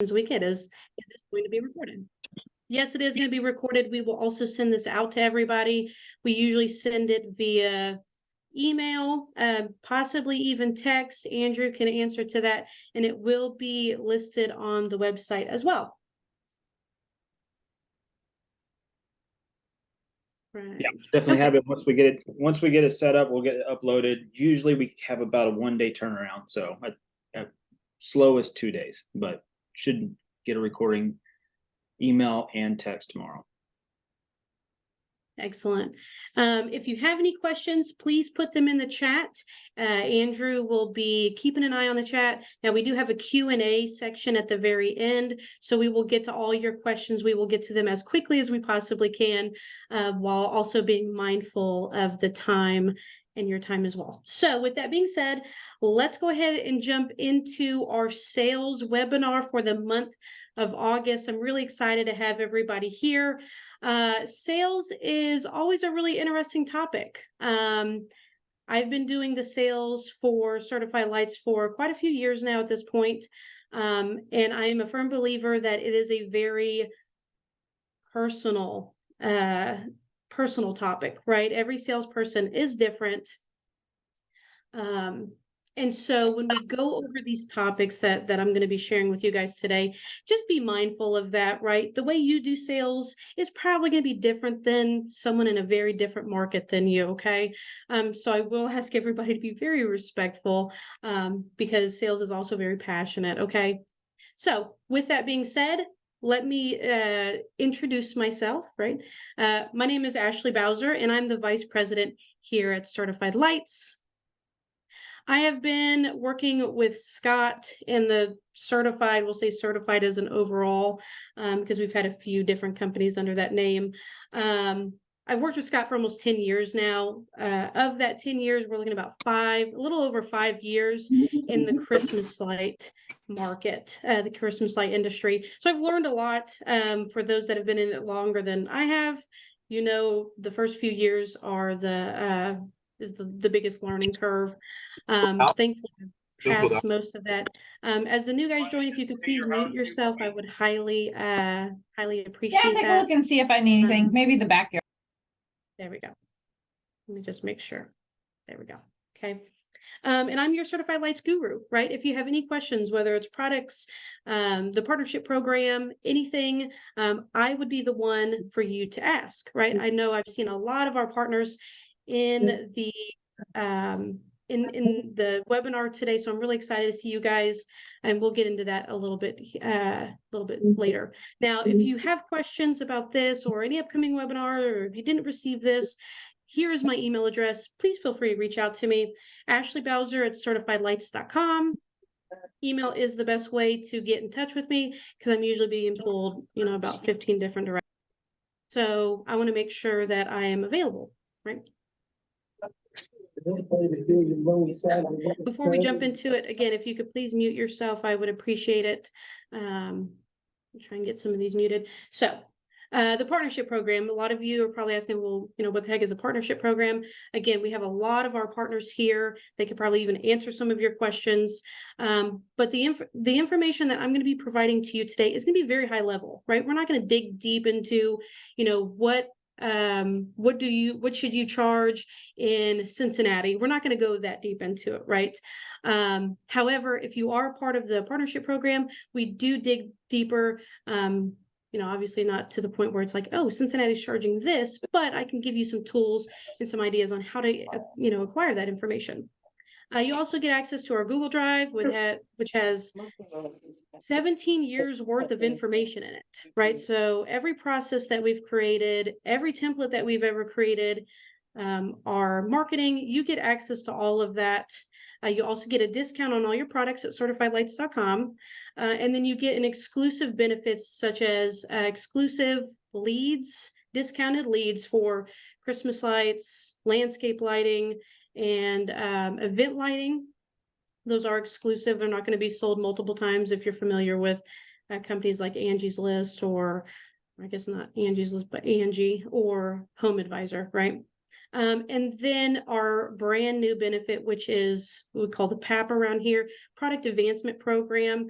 we get is this going to be recorded? Yes, it is going to be recorded. We will also send this out to everybody. We usually send it via email, possibly even text. Andrew can answer to that, and it will be listed on the website as well. Right. Yeah, definitely Okay. have it once we get it set up, we'll get it uploaded. Usually we have about a 1 day turnaround, so at slowest 2 days, but should get a recording, email and text tomorrow. Excellent. If you have any questions, please put them in the chat. Andrew will be keeping an eye on the chat. Now, we do have a Q&A section at the very end, so we will get to all your questions. We will get to them as quickly as we possibly can, while also being mindful of the time and your time as well. So with that being said, let's go ahead and jump into our sales webinar for the month of August. I'm really excited to have everybody here. Sales is always a really interesting topic. I've been doing the sales for Certified Lights for quite a few years now at this point. And I am a firm believer that it is a very personal, personal topic, right? Every salesperson is different. And so when we go over these topics that I'm going to be sharing with you guys today, just be mindful of that, right? The way you do sales is probably going to be different than someone in a very different market than you, okay? So I will ask everybody to be very respectful, because sales is also very passionate, okay? So with that being said, let me introduce myself, right? My name is Ashley Bowser, and I'm the Vice President here at Certified Lights. I have been working with Scott in the certified, we'll say certified as an overall, because we've had a few different companies under that name. I've worked with Scott for almost 10 years now. Of that 10 years, we're looking at about a little over 5 years in the Christmas light market, the Christmas light industry. So I've learned a lot. For those that have been in it longer than I have, you know, the first few years are the biggest learning curve. Thankfully, past most of that. As the new guys join, if you could please mute yourself, I would highly appreciate that. Yeah, take a look and see if I need anything. Maybe the backyard. There we go. Let me just make sure. There we go. Okay. And I'm your Certified Lights guru, right? If you have any questions, whether it's products, the partnership program, anything, I would be the one for you to ask, right? I know I've seen a lot of our partners in the in the webinar today, so I'm really excited to see you guys, and we'll get into that a little bit later. Now, if you have questions about this or any upcoming webinar, or if you didn't receive this, here is my email address. Please feel free to reach out to me, Ashley Bowser at certifiedlights.com. Email is the best way to get in touch with me, because I'm usually being pulled, you know, about 15 different directions. So I want to make sure that I am available, right? Before we jump into it, again, if you could please mute yourself, I would appreciate it. Try and get some of these muted. So the partnership program, a lot of you are probably asking, well, you know, what the heck is a partnership program? Again, we have a lot of our partners here. They could probably even answer some of your questions. But the information that I'm going to be providing to you today is going to be very high level, right? We're not going to dig deep into, you know, what should you charge in Cincinnati? We're not going to go that deep into it, right? However, if you are part of the partnership program, we do dig deeper. You know, obviously not to the point where it's like, oh, Cincinnati's charging this, but I can give you some tools and some ideas on how to, you know, acquire that information. You also get access to our Google Drive, which has 17 years worth of information in it, right? So every process that we've created, every template that we've ever created, our marketing, you get access to all of that. You also get a discount on all your products at certifiedlights.com. And then you get an exclusive benefits such as exclusive leads, discounted leads for Christmas lights, landscape lighting, and event lighting. Those are exclusive. They're not going to be sold multiple times. If you're familiar with companies like Angie's List, or I guess not Angie's List, but Angie or Home Advisor, right? And then our brand new benefit, which is what we call the PAP around here, Product Advancement Program.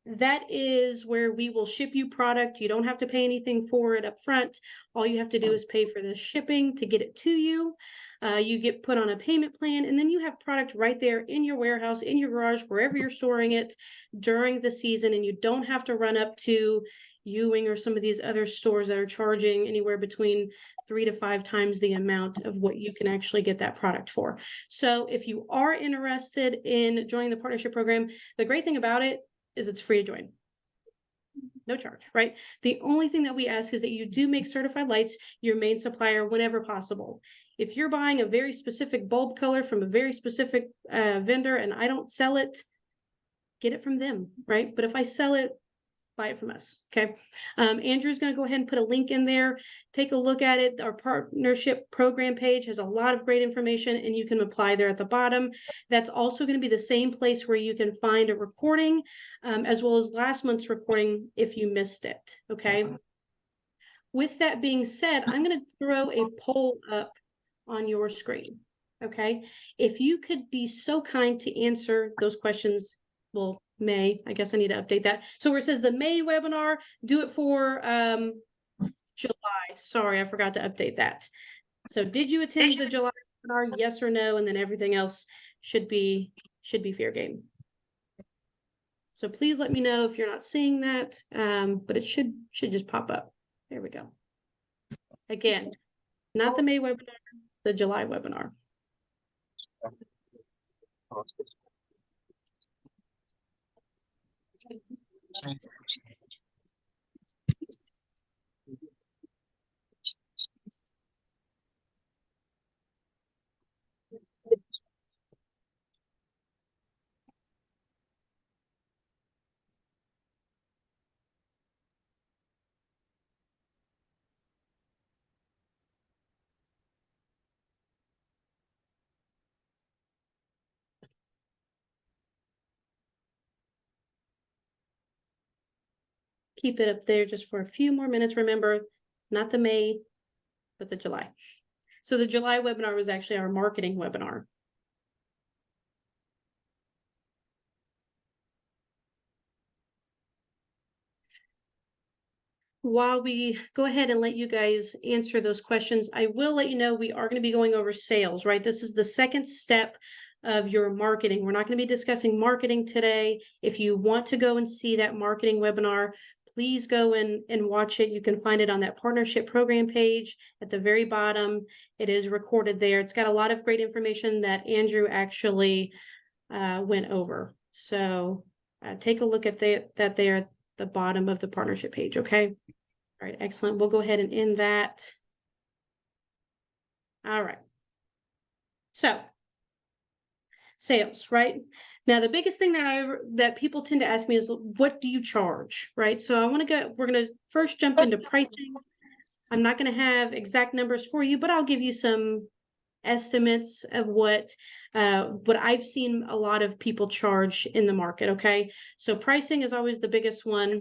that is where we will ship you product. You don't have to pay anything for it up front. All you have to do is pay for the shipping to get it to you. You get put on a payment plan, and then you have product right there in your warehouse, in your garage, wherever you're storing it during the season, and you don't have to run up to Ewing or some of these other stores that are charging anywhere between 3 to 5 times the amount of what you can actually get that product for. So if you are interested in joining the partnership program, the great thing about it is it's free to join. No charge, right? The only thing that we ask is that you do make Certified Lights your main supplier whenever possible. If you're buying a very specific bulb color from a very specific vendor and I don't sell it, get it from them, right? But if I sell it, buy it from us, okay? Andrew's gonna go ahead and put a link in there. Take a look at it. Our partnership program page has a lot of great information and you can apply there at the bottom. That's also gonna be the same place where you can find a recording, as well as last month's recording if you missed it, okay? With that being said, I'm gonna throw a poll up on your screen, okay? If you could be so kind to answer those questions, well, May, I guess I need to update that. So where it says the May webinar, do it for July. Sorry, I forgot to update that. So did you attend the July webinar? Yes or no? And then everything else should be fair game. So please let me know if you're not seeing that, but it should just pop up. There we go. Again, not the May webinar, the July webinar. Keep it up there just for a few more minutes. Remember, not the May, but the July. So the July webinar was actually our marketing webinar. While we go ahead and let you guys answer those questions, I will let you know we are going to be going over sales, right? This is the second step of your marketing. We're not going to be discussing marketing today. If you want to go and see that marketing webinar, please go and watch it. You can find it on that partnership program page at the very bottom. It is recorded there. It's got a lot of great information that Andrew actually went over. So take a look at that there at the bottom of the partnership page, okay? All right, excellent. We'll go ahead and end that. All right. So sales, right? Now, the biggest thing that people tend to ask me is, what do you charge, right? So we're going to first jump into pricing. I'm not going to have exact numbers for you, but I'll give you some estimates of what I've seen a lot of people charge in the market, okay? So pricing is always the biggest one.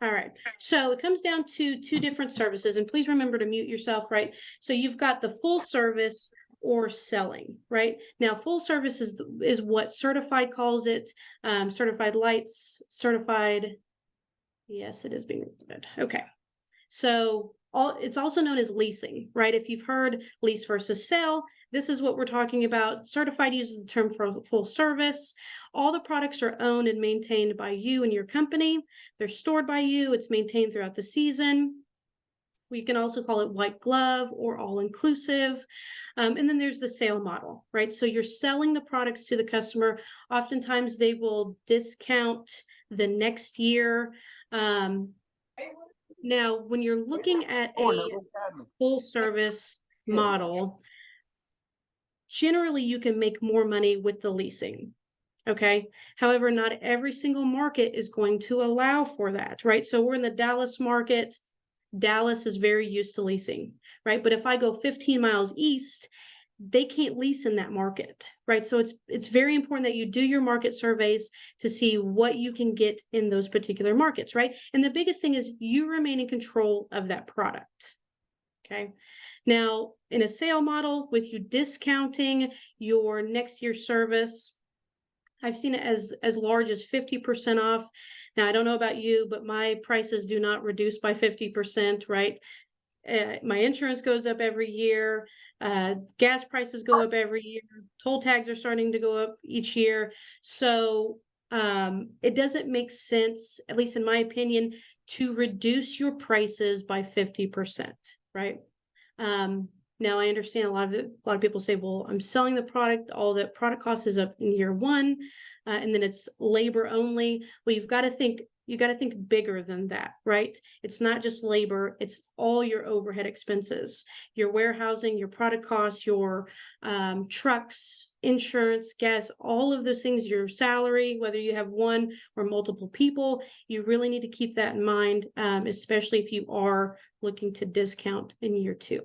All right, so it comes down to 2 different services, and please remember to mute yourself, right? So you've got the full service or selling, right? Now, full service is what Certified calls it, Certified Lights, Certified, yes, it is being recorded. Okay, so it's also known as leasing, right? If you've heard lease versus sell, this is what we're talking about. Certified uses the term for full service. All the products are owned and maintained by you and your company. They're stored by you. It's maintained throughout the season. We can also call it white glove or all inclusive. And then there's the sale model, right? So you're selling the products to the customer. Oftentimes they will discount the next year. Now, when you're looking at a full service model, generally you can make more money with the leasing. Okay. However, not every single market is going to allow for that, right? So we're in the Dallas market. Dallas is very used to leasing, right? But if I go 15 miles east, they can't lease in that market, right? So it's very important that you do your market surveys to see what you can get in those particular markets, right? And the biggest thing is you remain in control of that product. Okay. Now, in a sale model with you discounting your next year's service, I've seen it as large as 50% off. Now, I don't know about you, but my prices do not reduce by 50%, right? My insurance goes up every year. Gas prices go up every year. Toll tags are starting to go up each year. So it doesn't make sense, at least in my opinion, to reduce your prices by 50%, right? Now I understand a lot of people say, well, I'm selling the product, all the product cost is up in year one, and then it's labor only. Well, you got to think bigger than that, right? It's not just labor, it's all your overhead expenses, your warehousing, your product costs, your trucks, insurance, gas, all of those things, your salary, whether you have one or multiple people. You really need to keep that in mind, especially if you are looking to discount in year two.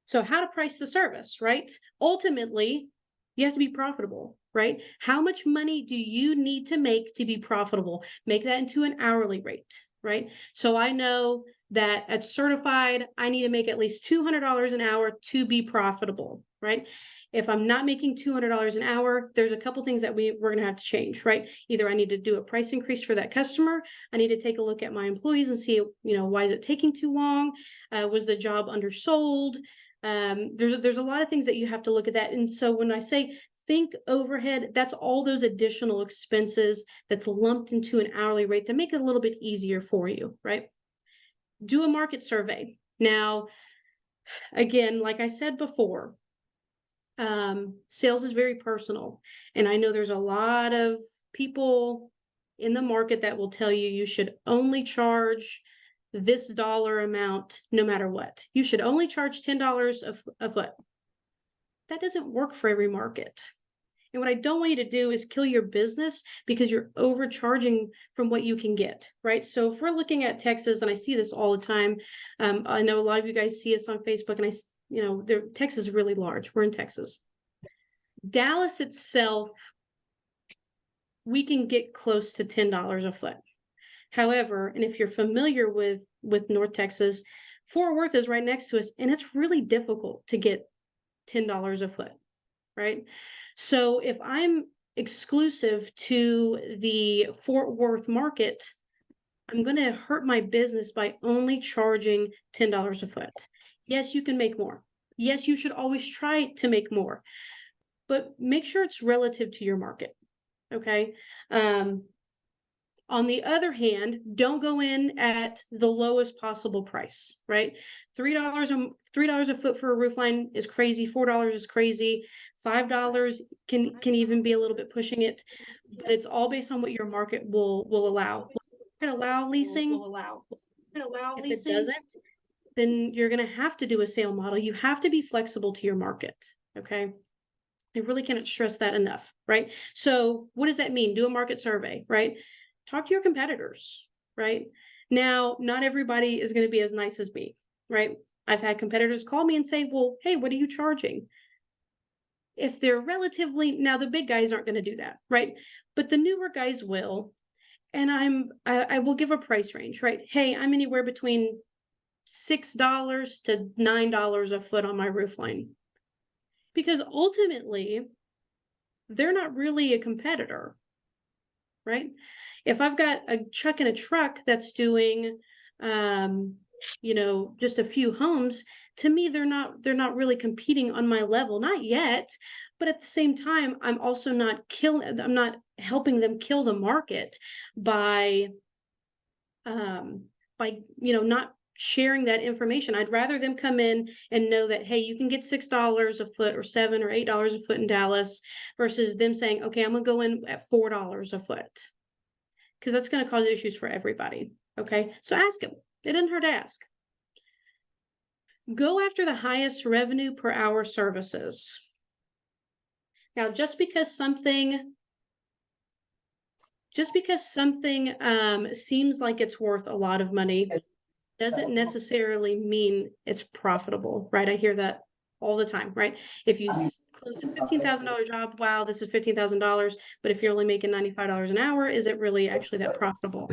So how to price the service, right? Ultimately, you have to be profitable, right? How much money do you need to make to be profitable? Make that into an hourly rate, right? So I know that at certified, I need to make at least $200 an hour to be profitable, right? If I'm not making $200 an hour, there's a couple things that we're going to have to change, right? Either I need to do a price increase for that customer. I need to take a look at my employees and see, why is it taking too long? Was the job undersold? There's a lot of things that you have to look at that. And so when I say think overhead, that's all those additional expenses that's lumped into an hourly rate to make it a little bit easier for you, right? Do a market survey. Now, again, like I said before, sales is very personal. And I know there's a lot of people in the market that will tell you should only charge this dollar amount no matter what. You should only charge $10 a foot. That doesn't work for every market. And what I don't want you to do is kill your business because you're overcharging from what you can get, right? So if we're looking at Texas, and I see this all the time, I know a lot of you guys see us on Facebook, and Texas is really large. We're in Texas. Dallas itself, we can get close to $10 a foot. However, and if you're familiar with North Texas, Fort Worth is right next to us, and it's really difficult to get $10 a foot, right? So if I'm exclusive to the Fort Worth market, I'm going to hurt my business by only charging $10 a foot. Yes, you can make more. Yes, you should always try to make more, but make sure it's relative to your market, okay? On the other hand, don't go in at the lowest possible price, right? $3 a foot for a roof line is crazy. $4 is crazy. $5 can even be a little bit pushing it, but it's all based on what your market will allow. Will allow leasing. If it doesn't, then you're going to have to do a sale model. You have to be flexible to your market, okay? I really cannot stress that enough, right? So what does that mean? Do a market survey, right? Talk to your competitors, right? Now, not everybody is going to be as nice as me, right? I've had competitors call me and say, well, hey, what are you charging? If they're now the big guys aren't going to do that, right? But the newer guys will. And I will give a price range, right? Hey, I'm anywhere between $6 to $9 a foot on my roof line. Because ultimately, they're not really a competitor, right? If I've got a Chuck and a truck that's doing, just a few homes, to me, they're not really competing on my level, not yet. But at the same time, I'm also I'm not helping them kill the market by not sharing that information. I'd rather them come in and know that, hey, you can get $6 a foot or $7 or $8 a foot in Dallas versus them saying, okay, I'm gonna go in at $4 a foot. Because that's going to cause issues for everybody. Okay, so ask them. It doesn't hurt to ask. Go after the highest revenue per hour services. Now, just because something seems like it's worth a lot of money doesn't necessarily mean it's profitable, right? I hear that all the time, right? If you close a $15,000 job, wow, this is $15,000. But if you're only making $95 an hour, is it really actually that profitable?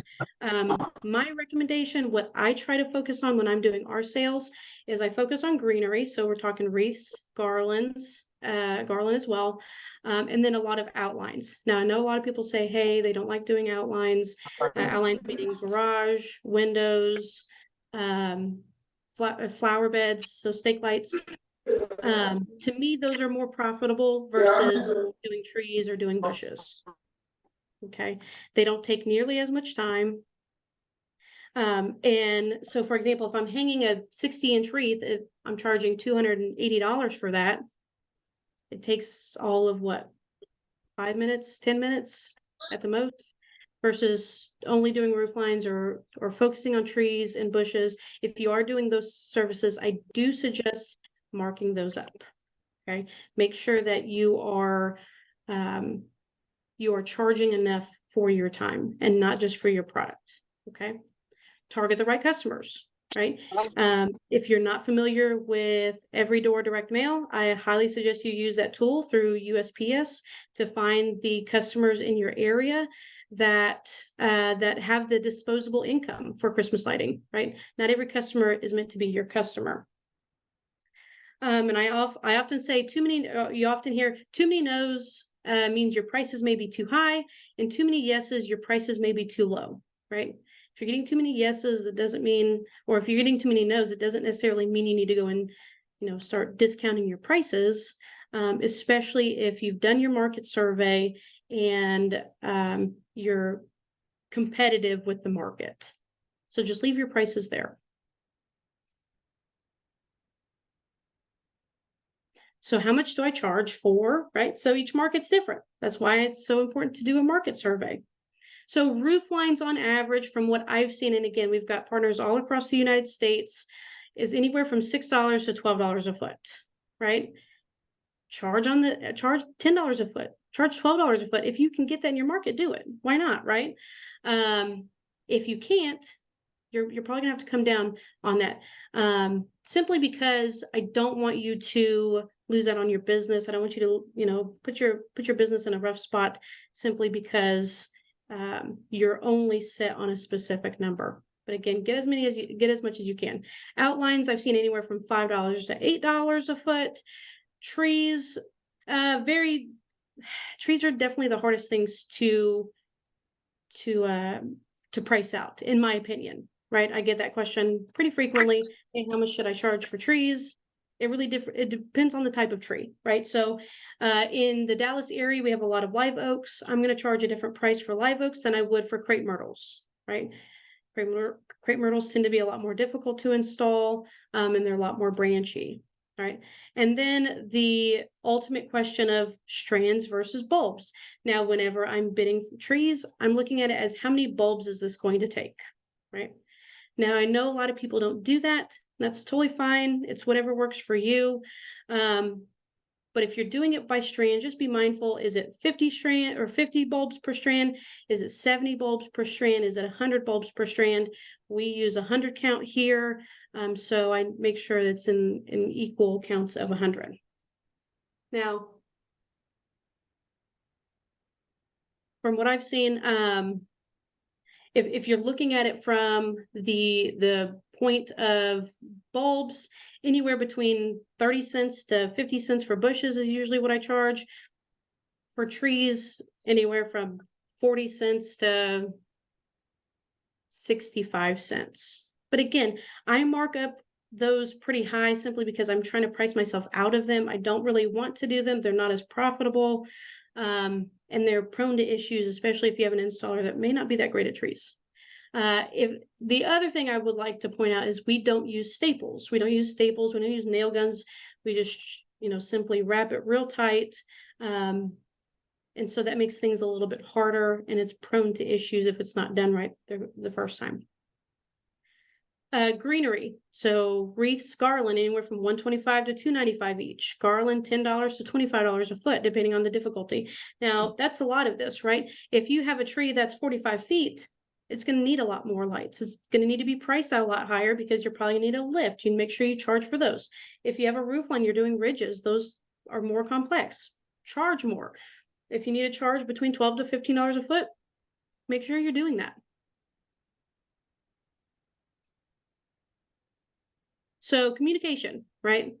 My recommendation, what I try to focus on when I'm doing our sales, is I focus on greenery. So we're talking wreaths, garlands, Garland as well. And then a lot of outlines. Now, I know a lot of people say, hey, they don't like doing outlines. Outlines meaning garage, windows, flower beds, so stake lights. To me, those are more profitable versus doing trees or doing bushes. Okay, they don't take nearly as much time. And so, for example, if I'm hanging a 60-inch wreath, I'm charging $280 for that. It takes all of what, 5 minutes, 10 minutes at the most, versus only doing roof lines or focusing on trees and bushes. If you are doing those services, I do suggest marking those up. Okay, make sure that you are charging enough for your time and not just for your product. Okay, target the right customers, right? If you're not familiar with Every Door Direct Mail, I highly suggest you use that tool through USPS to find the customers in your area that have the disposable income for Christmas lighting, right? Not every customer is meant to be your customer. And I often say you often hear too many no's means your prices may be too high, and too many yeses, your prices may be too low, right? If you're getting too many yeses, that doesn't mean, or if you're getting too many no's, it doesn't necessarily mean you need to go and, start discounting your prices, especially if you've done your market survey and you're competitive with the market. So just leave your prices there. So how much do I charge for, right? So each market's different. That's why it's so important to do a market survey. So roof lines on average, from what I've seen, and again, we've got partners all across the United States, is anywhere from $6 to $12 a foot, right? Charge $10 a foot, charge $12 a foot. If you can get that in your market, do it. Why not, right? If you can't, you're probably gonna have to come down on that. Simply because I don't want you to lose out on your business. I don't want you to, put your business in a rough spot simply because you're only set on a specific number. But again, get as much as you can. Outlines, I've seen anywhere from $5 to $8 a foot. Trees, trees are definitely the hardest things to price out, in my opinion. Right? I get that question pretty frequently. Hey, how much should I charge for trees? It depends on the type of tree, right? So in the Dallas area, we have a lot of live oaks. I'm going to charge a different price for live oaks than I would for crepe myrtles, right? Crepe myrtles tend to be a lot more difficult to install, and they're a lot more branchy, right? And then the ultimate question of strands versus bulbs. Now, whenever I'm bidding for trees, I'm looking at it as how many bulbs is this going to take, right? Now, I know a lot of people don't do that. That's totally fine. It's whatever works for you. But if you're doing it by strand, just be mindful. Is it 50 bulbs per strand? Is it 70 bulbs per strand? Is it 100 bulbs per strand? We use 100 count here. So I make sure that's in equal counts of 100. Now, from what I've seen, if you're looking at it from the point of bulbs, anywhere between 30 cents to 50 cents for bushes is usually what I charge. For trees, anywhere from 40 cents to 65 cents. But again, I mark up those pretty high simply because I'm trying to price myself out of them. I don't really want to do them. They're not as profitable. And they're prone to issues, especially if you have an installer that may not be that great at trees. If the other thing I would like to point out is we don't use staples. We don't use nail guns. We just, simply wrap it real tight. And so that makes things a little bit harder, and it's prone to issues if it's not done right the first time. Greenery. So wreaths, garland, anywhere from $125 to $295 each. Garland, $10 to $25 a foot, depending on the difficulty. Now, that's a lot of this, right? If you have a tree that's 45 feet, it's going to need a lot more lights. It's going to need to be priced out a lot higher because you're probably going to need a lift. You make sure you charge for those. If you have a roof line, you're doing ridges. Those are more complex. Charge more. If you need to charge between $12 to $15 a foot, make sure you're doing that. So communication, right?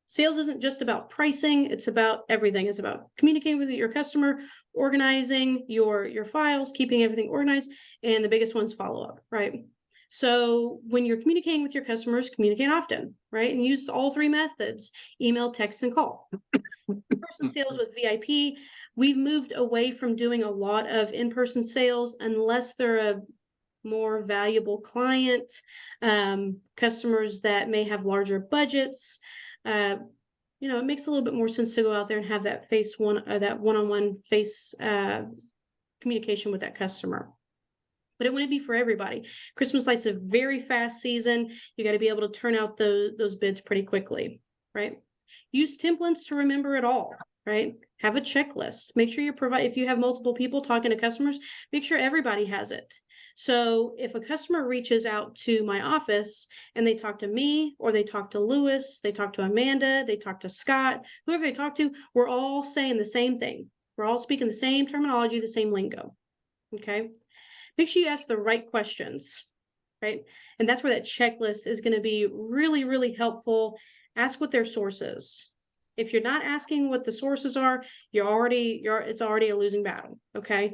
Sales isn't just about pricing, it's about everything. It's about communicating with your customer, organizing your files, keeping everything organized, and the biggest one's follow-up, right? So when you're communicating with your customers, communicate often, right? And use all three methods: email, text, and call. In-person sales with VIP, we've moved away from doing a lot of in-person sales unless they're a more valuable client, customers that may have larger budgets. It makes a little bit more sense to go out there and have that that one-on-one face communication with that customer. But it wouldn't be for everybody. Christmas lights is a very fast season. You got to be able to turn out those bids pretty quickly, right? Use templates to remember it all, right? Have a checklist. Make sure if you have multiple people talking to customers, make sure everybody has it. So if a customer reaches out to my office and they talk to me, or they talk to Lewis, they talk to Amanda, they talk to Scott, whoever they talk to, we're all saying the same thing. We're all speaking the same terminology, the same lingo, okay? Make sure you ask the right questions, right? And that's where that checklist is going to be really, really helpful. Ask what their source is. If you're not asking what the sources are, it's already a losing battle. Okay.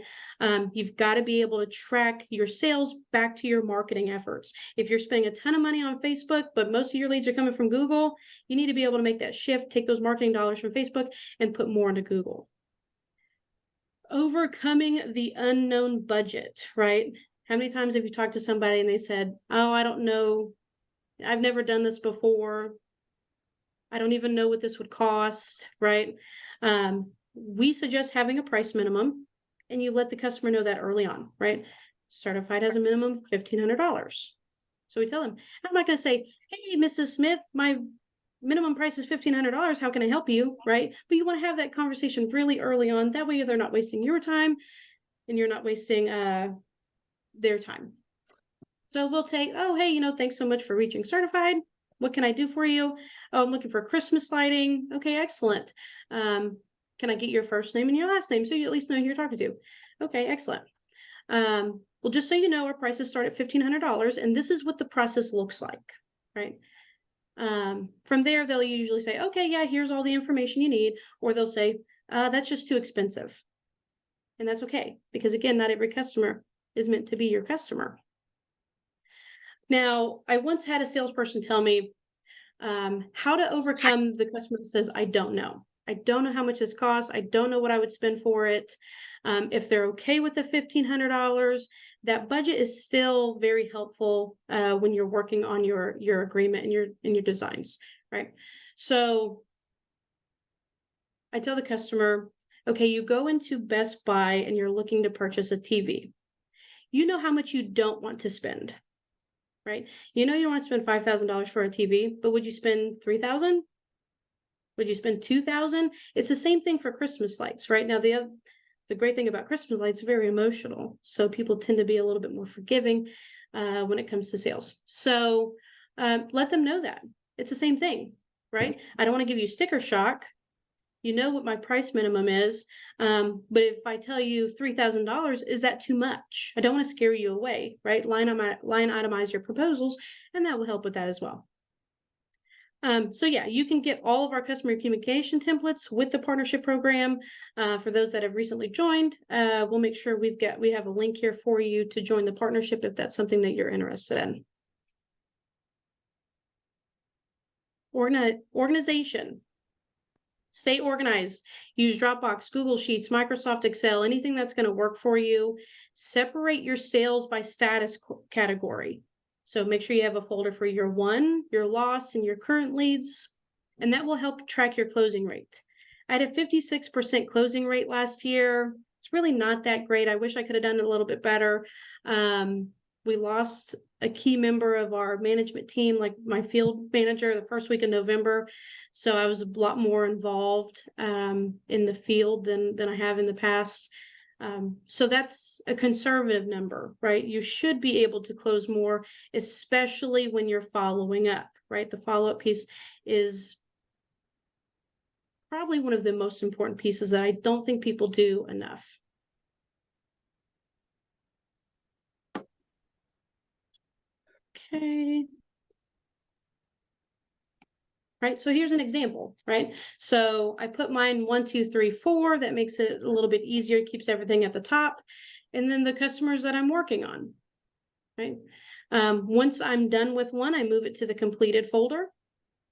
You've got to be able to track your sales back to your marketing efforts. If you're spending a ton of money on Facebook, but most of your leads are coming from Google, you need to be able to make that shift, take those marketing dollars from Facebook and put more into Google. Overcoming the unknown budget, right? How many times have you talked to somebody and they said, oh, I don't know, I've never done this before, I don't even know what this would cost, right? We suggest having a price minimum, and you let the customer know that early on, right? Certified has a minimum of $1,500. So we tell them, I'm not going to say, hey, Mrs. Smith, my minimum price is $1,500. How can I help you? Right. But you want to have that conversation really early on. That way they're not wasting your time and you're not wasting their time. So we'll take, oh, hey, thanks so much for reaching certified. What can I do for you? Oh, I'm looking for Christmas lighting. Okay, excellent. Can I get your first name and your last name so you at least know who you're talking to? Okay, excellent. Well, just so you know, our prices start at $1,500, and this is what the process looks like, right? From there, they'll usually say, okay, yeah, here's all the information you need. Or they'll say, that's just too expensive. And that's okay, because again, not every customer is meant to be your customer. Now, I once had a salesperson tell me how to overcome the customer that says, I don't know. I don't know how much this costs. I don't know what I would spend for it. If they're okay with the $1,500, that budget is still very helpful when you're working on your agreement and your designs, right? So I tell the customer, okay, you go into Best Buy and you're looking to purchase a TV. You know how much you don't want to spend, right? You know you don't want to spend $5,000 for a TV, but would you spend $3,000? Would you spend $2,000? It's the same thing for Christmas lights, right? Now, the great thing about Christmas lights is very emotional. So people tend to be a little bit more forgiving when it comes to sales. So let them know that. It's the same thing, right? I don't want to give you sticker shock. You know what my price minimum is. But if I tell you $3,000, is that too much? I don't want to scare you away, right? Line itemize your proposals, and that will help with that as well. So yeah, you can get all of our customer communication templates with the partnership program. For those that have recently joined, we'll make sure we have a link here for you to join the partnership if that's something that you're interested in. Organization. Stay organized. Use Dropbox, Google Sheets, Microsoft Excel, anything that's going to work for you. Separate your sales by status category. So make sure you have a folder for your won, your lost, and your current leads, and that will help track your closing rate. I had a 56% closing rate last year. It's really not that great. I wish I could have done it a little bit better. We lost a key member of our management team, like my field manager, the first week of November. So I was a lot more involved in the field than I have in the past. So that's a conservative number, right? You should be able to close more, especially when you're following up, right? The follow-up piece is probably one of the most important pieces that I don't think people do enough. Okay. right? So here's an example, right? So I put mine 1, 2, 3, 4. That makes it a little bit easier, keeps everything at the top. And then the customers that I'm working on, right? Once I'm done with one, I move it to the completed folder,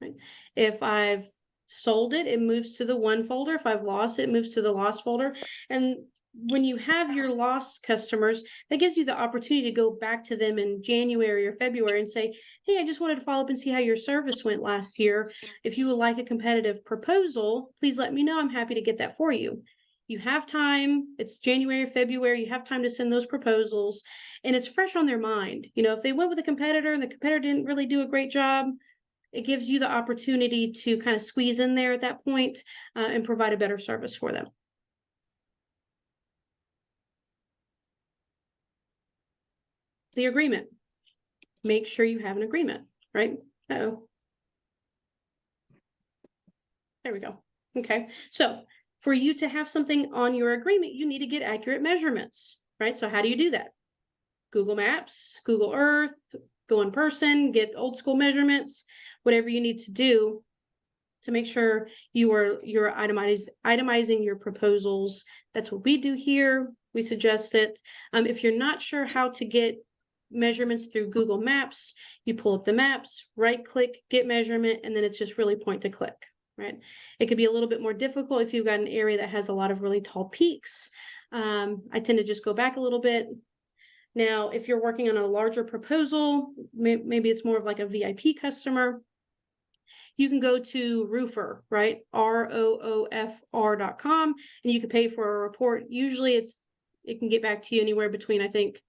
right? If I've sold it, it moves to the one folder. If I've lost it, it moves to the lost folder. And when you have your lost customers, that gives you the opportunity to go back to them in January or February and say, hey, I just wanted to follow up and see how your service went last year. If you would like a competitive proposal, please let me know. I'm happy to get that for you. You have time. It's January, February. You have time to send those proposals, and it's fresh on their mind. You know, if they went with a competitor and the competitor didn't really do a great job, it gives you the opportunity to kind of squeeze in there at that point, and provide a better service for them. The agreement. Make sure you have an agreement, right? Uh-oh. There we go. Okay. So for you to have something on your agreement, you need to get accurate measurements, right? So how do you do that? Google Maps, Google Earth, go in person, get old school measurements, whatever you need to do to make sure you're itemizing your proposals. That's what we do here. We suggest it. If you're not sure how to get measurements through Google Maps, you pull up the maps, right click, get measurement, and then it's just really point to click, right? It could be a little bit more difficult if you've got an area that has a lot of really tall peaks. I tend to just go back a little bit. Now, if you're working on a larger proposal, maybe it's more of like a VIP customer, you can go to Roofr, right? ROOFR.com, and you can pay for a report. Usually it can get back to you anywhere between, I think,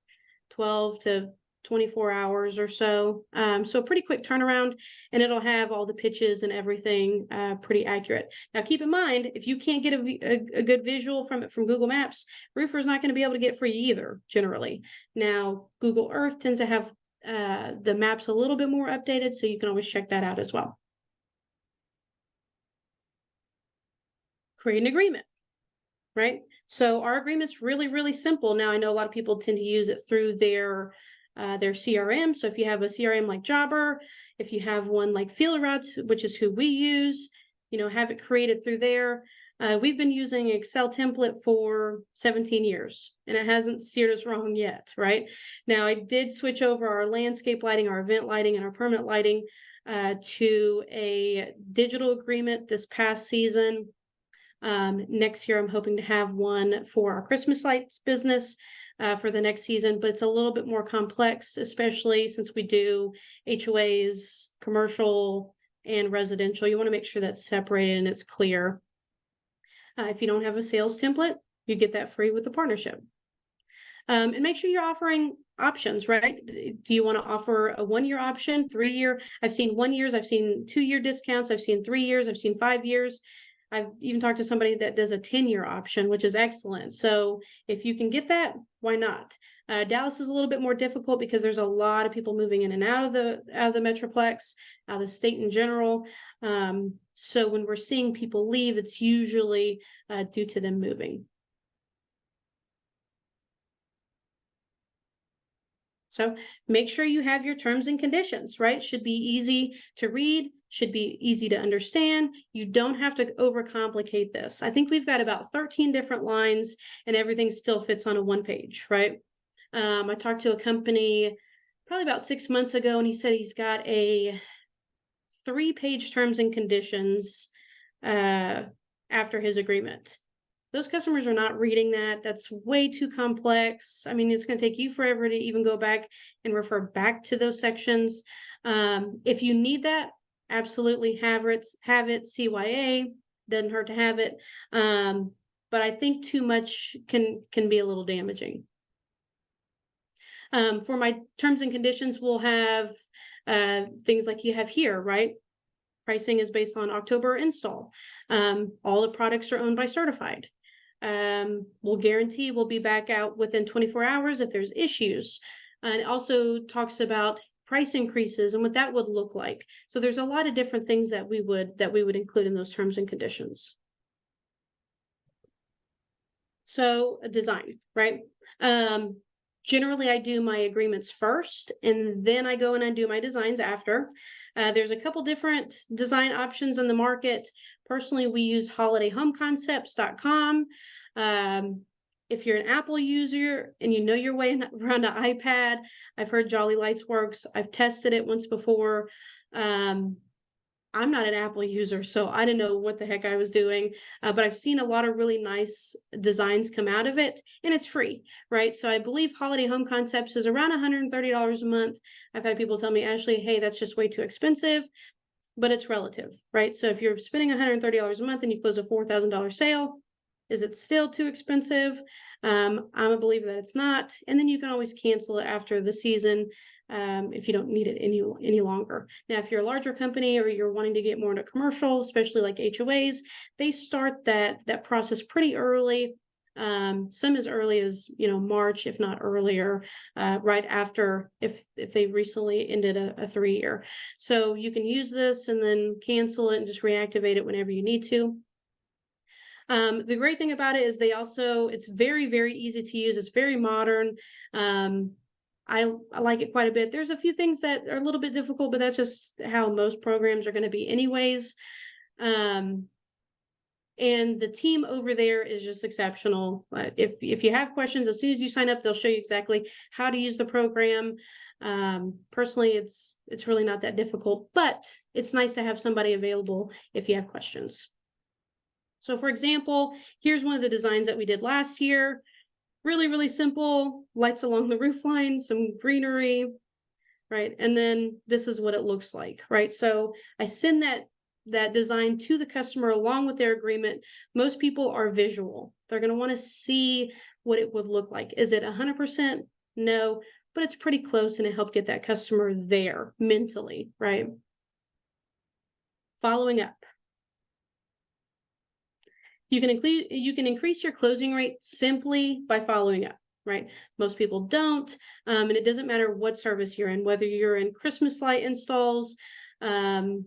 12 to 24 hours or so. So a pretty quick turnaround, and it'll have all the pitches and everything pretty accurate. Now, keep in mind, if you can't get a good visual from Google Maps, Roofr is not going to be able to get for you either, generally. Now, Google Earth tends to have the maps a little bit more updated, so you can always check that out as well. Create an agreement, right? So our agreement's really, really simple. Now, I know a lot of people tend to use it through their CRM. So if you have a CRM like Jobber, if you have one like FieldRoutes, which is who we use, you know, have it created through there. We've been using Excel template for 17 years, and it hasn't steered us wrong yet, right? Now, I did switch over our landscape lighting, our event lighting, and our permanent lighting to a digital agreement this past season. Next year, I'm hoping to have one for our Christmas lights business for the next season, but it's a little bit more complex, especially since we do HOAs, commercial, and residential. You want to make sure that's separated and it's clear. If you don't have a sales template, you get that free with the partnership. And make sure you're offering options, right? Do you want to offer a 1-year option, 3-year? I've seen 1 years, I've seen 2-year discounts, I've seen 3 years, I've seen 5 years. I've even talked to somebody that does a 10-year option, which is excellent. So if you can get that, why not? Dallas is a little bit more difficult because there's a lot of people moving in and out of the Metroplex, out of the state in general. So when we're seeing people leave, it's usually due to them moving. So make sure you have your terms and conditions, right? Should be easy to read, should be easy to understand. You don't have to overcomplicate this. I think we've got about 13 different lines and everything still fits on a 1 page, right? I talked to a company probably about 6 months ago, and he said he's got a 3-page terms and conditions after his agreement. Those customers are not reading that. That's way too complex. I mean, it's going to take you forever to even go back and refer back to those sections. If you need that, absolutely have it. CYA doesn't hurt to have it. But I think too much can be a little damaging. For my terms and conditions, we'll have things like you have here, right? Pricing is based on October install. All the products are owned by Certified. We'll guarantee we'll be back out within 24 hours if there's issues. And it also talks about price increases and what that would look like. So there's a lot of different things that we would include in those terms and conditions. So a design, right? Generally, I do my agreements first, and then I go and I do my designs after. There's a couple different design options in the market. Personally, we use holidayhomeconcepts.com. If you're an Apple user and you know your way around an iPad, I've heard Jolly Lights works. I've tested it once before. I'm not an Apple user, so I didn't know what the heck I was doing. But I've seen a lot of really nice designs come out of it, and it's free, right? So I believe Holiday Home Concepts is around $130 a month. I've had people tell me, Ashley, hey, that's just way too expensive, but it's relative, right? So if you're spending $130 a month and you close a $4,000 sale, is it still too expensive? I'm a believer that it's not. And then you can always cancel it after the season if you don't need it any longer. Now, if you're a larger company or you're wanting to get more into commercial, especially like HOAs, they start that process pretty early. Some as early as March, if not earlier, right after if they've recently ended a 3-year. So you can use this and then cancel it and just reactivate it whenever you need to. The great thing about it is it's very, very easy to use. It's very modern. I like it quite a bit. There's a few things that are a little bit difficult, but that's just how most programs are going to be anyways. And the team over there is just exceptional. If you have questions, as soon as you sign up, they'll show you exactly how to use the program. Personally, it's really not that difficult, but it's nice to have somebody available if you have questions. So for example, here's one of the designs that we did last year. Really, really simple, lights along the roof line, some greenery, right? And then this is what it looks like, right? So I send that design to the customer along with their agreement. Most people are visual. They're going to want to see what it would look like. Is it 100%? No, but it's pretty close, and it helped get that customer there mentally, right? Following up. You can increase your closing rate simply by following up, right? Most people don't, and it doesn't matter what service you're in, whether you're in Christmas light installs, carpet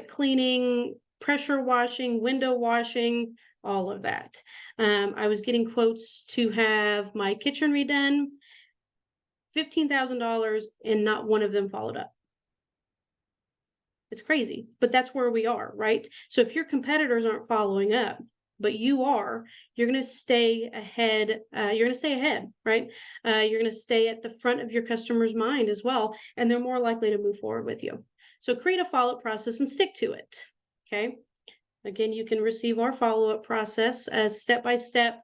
cleaning, pressure washing, window washing, all of that. I was getting quotes to have my kitchen redone, $15,000, and not one of them followed up. It's crazy, but that's where we are, right? So if your competitors aren't following up, but you are, you're going to stay ahead. You're going to stay ahead, right? You're going to stay at the front of your customer's mind as well, and they're more likely to move forward with you. So create a follow-up process and stick to it, okay? Again, you can receive our follow-up process as step-by-step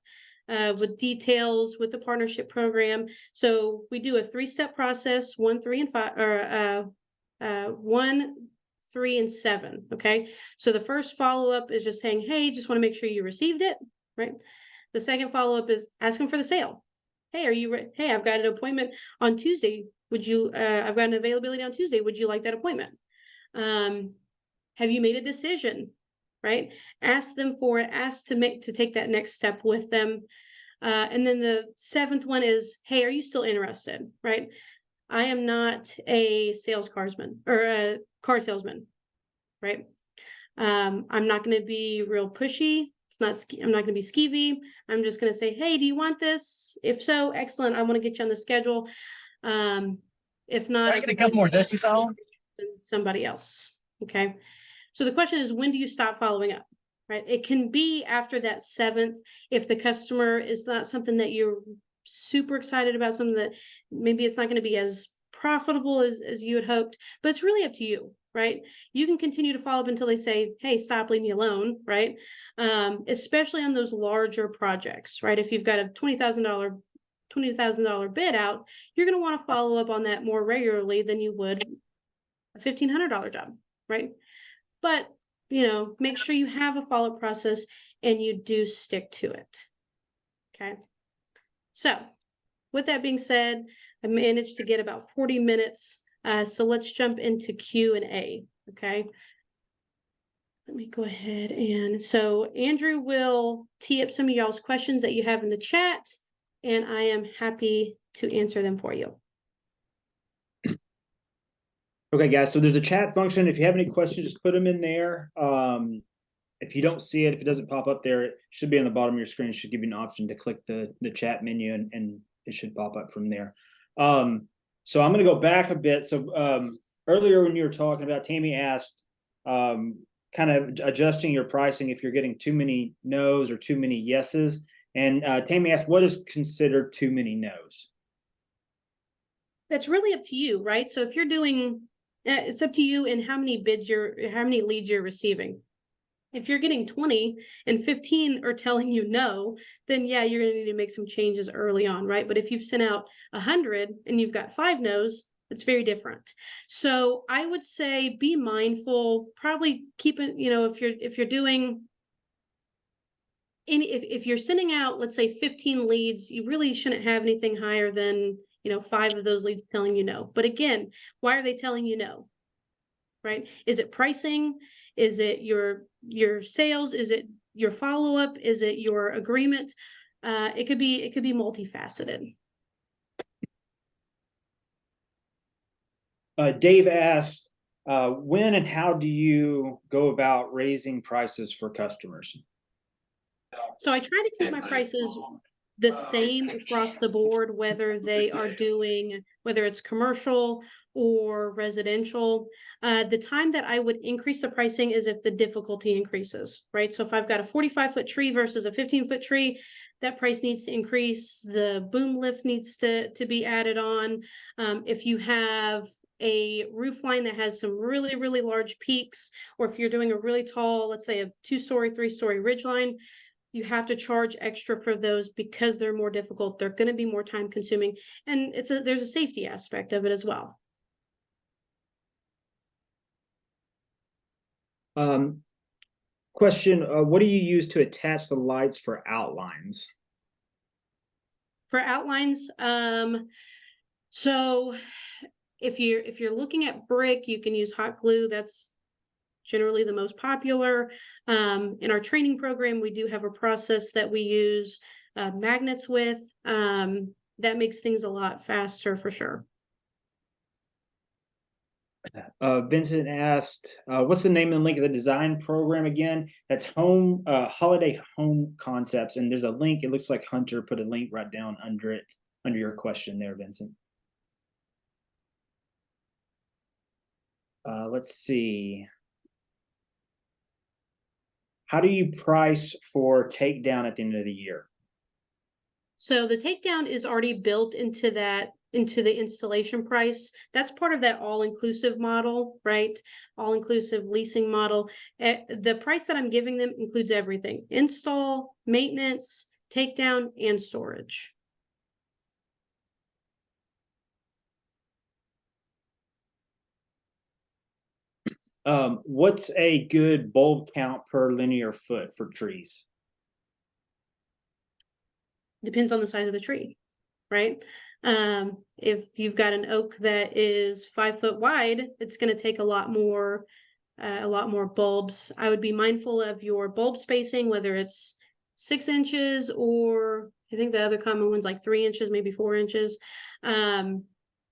with details with the partnership program. So we do a 3-step process, 1, 3, and 5, or 1, 3, and 7. Okay. So the first follow-up is just saying, hey, just want to make sure you received it. Right. The second follow-up is asking for the sale. Hey, are you hey, I've got an appointment on Tuesday. Would you I've got an availability on Tuesday. Would you like that appointment? Have you made a decision? Right. Ask them for it. Ask to take that next step with them. And then the 7th one is, hey, are you still interested? Right. I am not a salesman or a car salesman, right? I'm not going to be real pushy. I'm not going to be skeevy. I'm just going to say, hey, do you want this? If so, excellent. I want to get you on the schedule. If not, Can I get a couple more Dusty Saw? somebody else. Okay. So the question is, when do you stop following up? Right? It can be after that 7th if the customer is not something that you're super excited about, something that maybe it's not going to be as profitable as you had hoped, but it's really up to you, right? You can continue to follow up until they say, hey, stop, leave me alone, right? Especially on those larger projects, right? If you've got a $20,000 bid out, you're going to want to follow up on that more regularly than you would a $1,500 job, right? But make sure you have a follow-up process and you do stick to it. Okay. So with that being said, I managed to get about 40 minutes. So let's jump into Q&A. Okay. Let me go ahead so Andrew will tee up some of y'all's questions that you have in the chat, and I am happy to answer them for you. Okay, guys, so there's a chat function. If you have any questions, just put them in there. If you don't see it, if it doesn't pop up there, it should be on the bottom of your screen. It should give you an option to click the chat menu and it should pop up from there. So I'm gonna go back a bit. So earlier when you were talking about, Tammy asked kind of adjusting your pricing if you're getting too many no's or too many yeses. And Tammy asked, what is considered too many no's? That's really up to you, right? So if you're doing, it's up to you and how many leads you're receiving. If you're getting 20 and 15 are telling you no, then yeah, you're going to need to make some changes early on, right? But if you've sent out 100 and you've got 5 no's, it's very different. So I would say be mindful, probably keep it, if you're doing if you're sending out, let's say 15 leads, you really shouldn't have anything higher than, 5 of those leads telling you no. But again, why are they telling you no? Right? Is it pricing? Is it your sales? Is it your follow-up? Is it your agreement? It could be multifaceted. Dave asked, when and how do you go about raising prices for customers? So I try to keep my prices the same across the board, whether it's commercial or residential. The time that I would increase the pricing is if the difficulty increases, right? So if I've got a 45-foot tree versus a 15-foot tree, that price needs to increase. The boom lift needs to be added on. If you have a roof line that has some really, really large peaks, or if you're doing a really tall, let's say a 2-story, 3-story ridge line, you have to charge extra for those because they're more difficult. They're going to be more time consuming, and there's a safety aspect of it as well. Question, what do you use to attach the lights for outlines? For outlines, so if you're looking at brick, you can use hot glue. That's generally the most popular. In our training program, we do have a process that we use magnets with. That makes things a lot faster for sure. Vincent asked, what's the name and link of the design program again? That's Holiday Home Concepts. And there's a link. It looks like Hunter put a link right down under it, under your question there, Vincent. Let's see. How do you price for takedown at the end of the year? So the takedown is already built into the installation price. That's part of that all-inclusive model, right? All-inclusive leasing model. The price that I'm giving them includes everything: install, maintenance, takedown, and storage. What's a good bulb count per linear foot for trees? Depends on the size of the tree, right? If you've got an oak that is 5 foot wide, it's going to take a lot more bulbs. I would be mindful of your bulb spacing, whether it's 6 inches, or I think the other common one's like 3 inches, maybe 4 inches.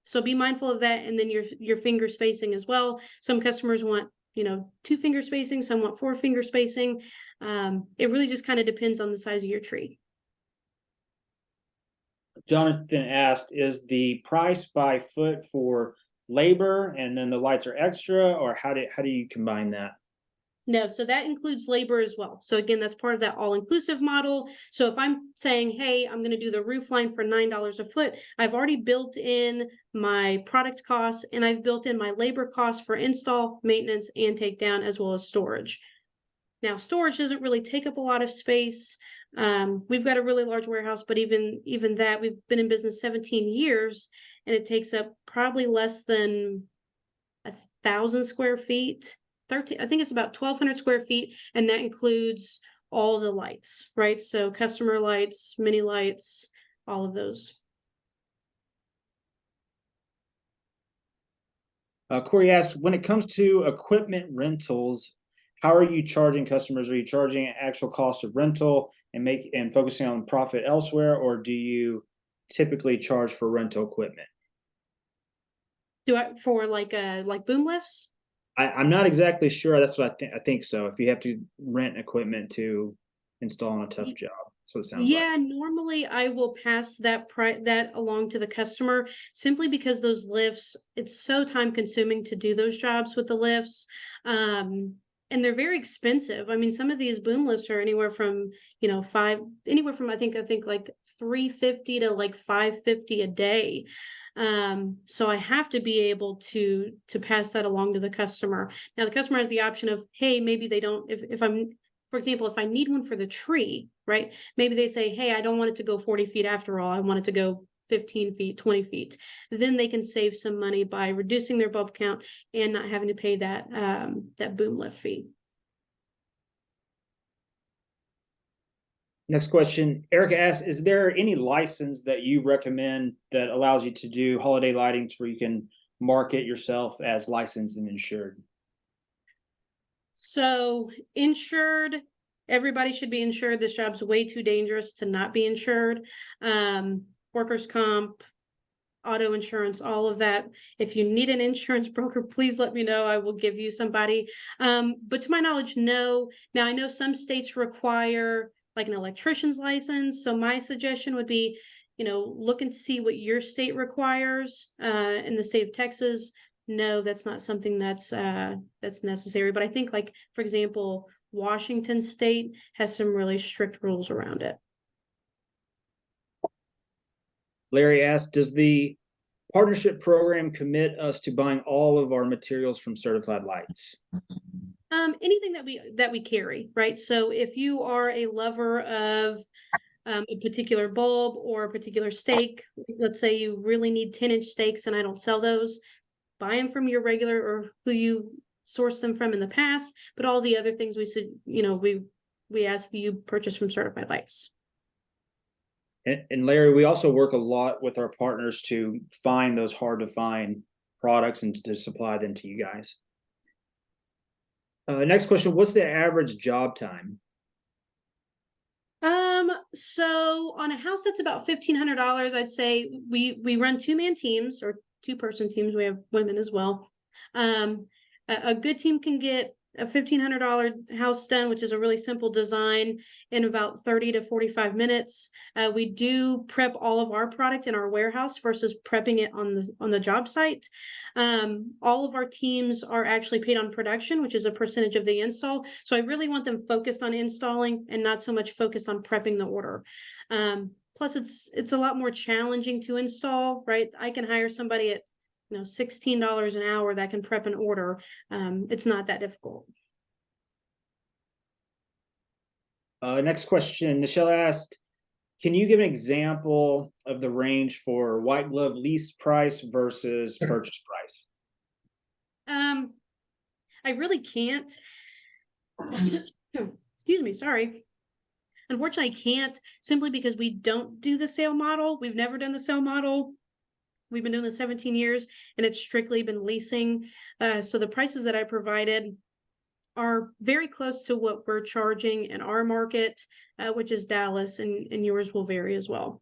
So be mindful of that, and then your finger spacing as well. Some customers want 2 finger spacing, some want 4 finger spacing. It really just kind of depends on the size of your tree. Jonathan asked, is the price by foot for labor and then the lights are extra, or how do you combine that? No, so that includes labor as well. So again, that's part of that all-inclusive model. So if I'm saying, hey, I'm going to do the roof line for $9 a foot, I've already built in my product costs, and I've built in my labor costs for install, maintenance, and takedown, as well as storage. Now, storage doesn't really take up a lot of space. We've got a really large warehouse, but even that, we've been in business 17 years, and it takes up probably less than 1,000 square feet. I think it's about 1,200 square feet, and that includes all the lights, right? So customer lights, mini lights, all of those. Corey asked, when it comes to equipment rentals, how are you charging customers? Are you charging an actual cost of rental and focusing on profit elsewhere, or do you typically charge for rental equipment? For like boom lifts? I'm not exactly sure. That's what I think so. If you have to rent equipment to install on a tough job. So it sounds like. Yeah, normally I will pass that along to the customer simply because those lifts, it's so time consuming to do those jobs with the lifts. And they're very expensive. I mean, some of these boom lifts are anywhere from, anywhere from I think like 350 to like 550 a day. So I have to be able to pass that along to the customer. Now the customer has the option of, hey, maybe they don't, if I'm, for example, if I need one for the tree, right? Maybe they say, hey, I don't want it to go 40 feet after all. I want it to go 15 feet, 20 feet. Then they can save some money by reducing their bulb count and not having to pay that boom lift fee. Next question, Erica asks, is there any license that you recommend that allows you to do holiday lightings where you can market yourself as licensed and insured? So insured, everybody should be insured. This job's way too dangerous to not be insured. Workers' comp, auto insurance, all of that. If you need an insurance broker, please let me know. I will give you somebody. But to my knowledge, no. Now I know some states require like an electrician's license. So my suggestion would be, look and see what your state requires. In the state of Texas, no, that's not something that's necessary. But I think, like, for example, Washington State has some really strict rules around it. Larry asked, does the partnership program commit us to buying all of our materials from Certified Lights? Anything that we carry, right? So if you are a lover of a particular bulb or a particular stake, let's say you really need 10-inch stakes and I don't sell those, buy them from your regular or who you source them from in the past. But all the other things we said, we ask that you purchase from Certified Lights. And Larry, we also work a lot with our partners to find those hard to find products and to supply them to you guys. Next question, what's the average job time? So on a house that's about $1,500, I'd say we run 2-man teams or 2-person teams. We have women as well. A good team can get a $1,500 house done, which is a really simple design, in about 30 to 45 minutes. We do prep all of our product in our warehouse versus prepping it on the job site. All of our teams are actually paid on production, which is a percentage of the install. So I really want them focused on installing and not so much focused on prepping the order. Plus it's a lot more challenging to install, right? I can hire somebody at $16 an hour that can prep an order. It's not that difficult. Next question, Michelle asked, can you give an example of the range for white glove lease price versus purchase price? I really can't. Excuse me, sorry. Unfortunately, I can't, simply because we don't do the sale model. We've never done the sale model. We've been doing this 17 years and it's strictly been leasing. So the prices that I provided are very close to what we're charging in our market, which is Dallas, and yours will vary as well.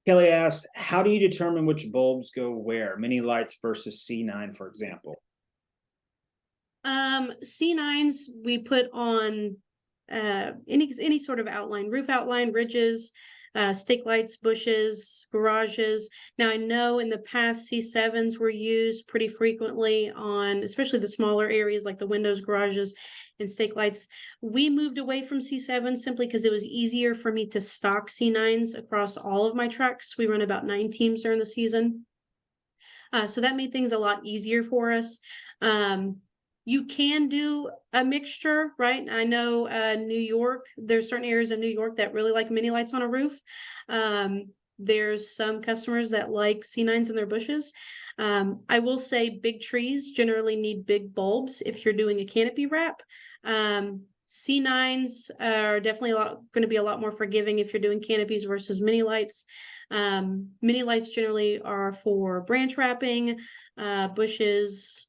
Kelly asked, how do you determine which bulbs go where? Mini lights versus C9, for example. C9s we put on any sort of outline, roof outline, ridges, stake lights, bushes, garages. Now I know in the past C7s were used pretty frequently on especially the smaller areas like the windows, garages, and stake lights. We moved away from C7 simply because it was easier for me to stock C9s across all of my trucks. We run about 9 teams during the season. So that made things a lot easier for us. You can do a mixture, right? I know New York, there's certain areas of New York that really like mini lights on a roof. There's some customers that like C9s in their bushes. I will say big trees generally need big bulbs if you're doing a canopy wrap. C9s are definitely going to be a lot more forgiving if you're doing canopies versus mini lights. Mini lights generally are for branch wrapping, bushes,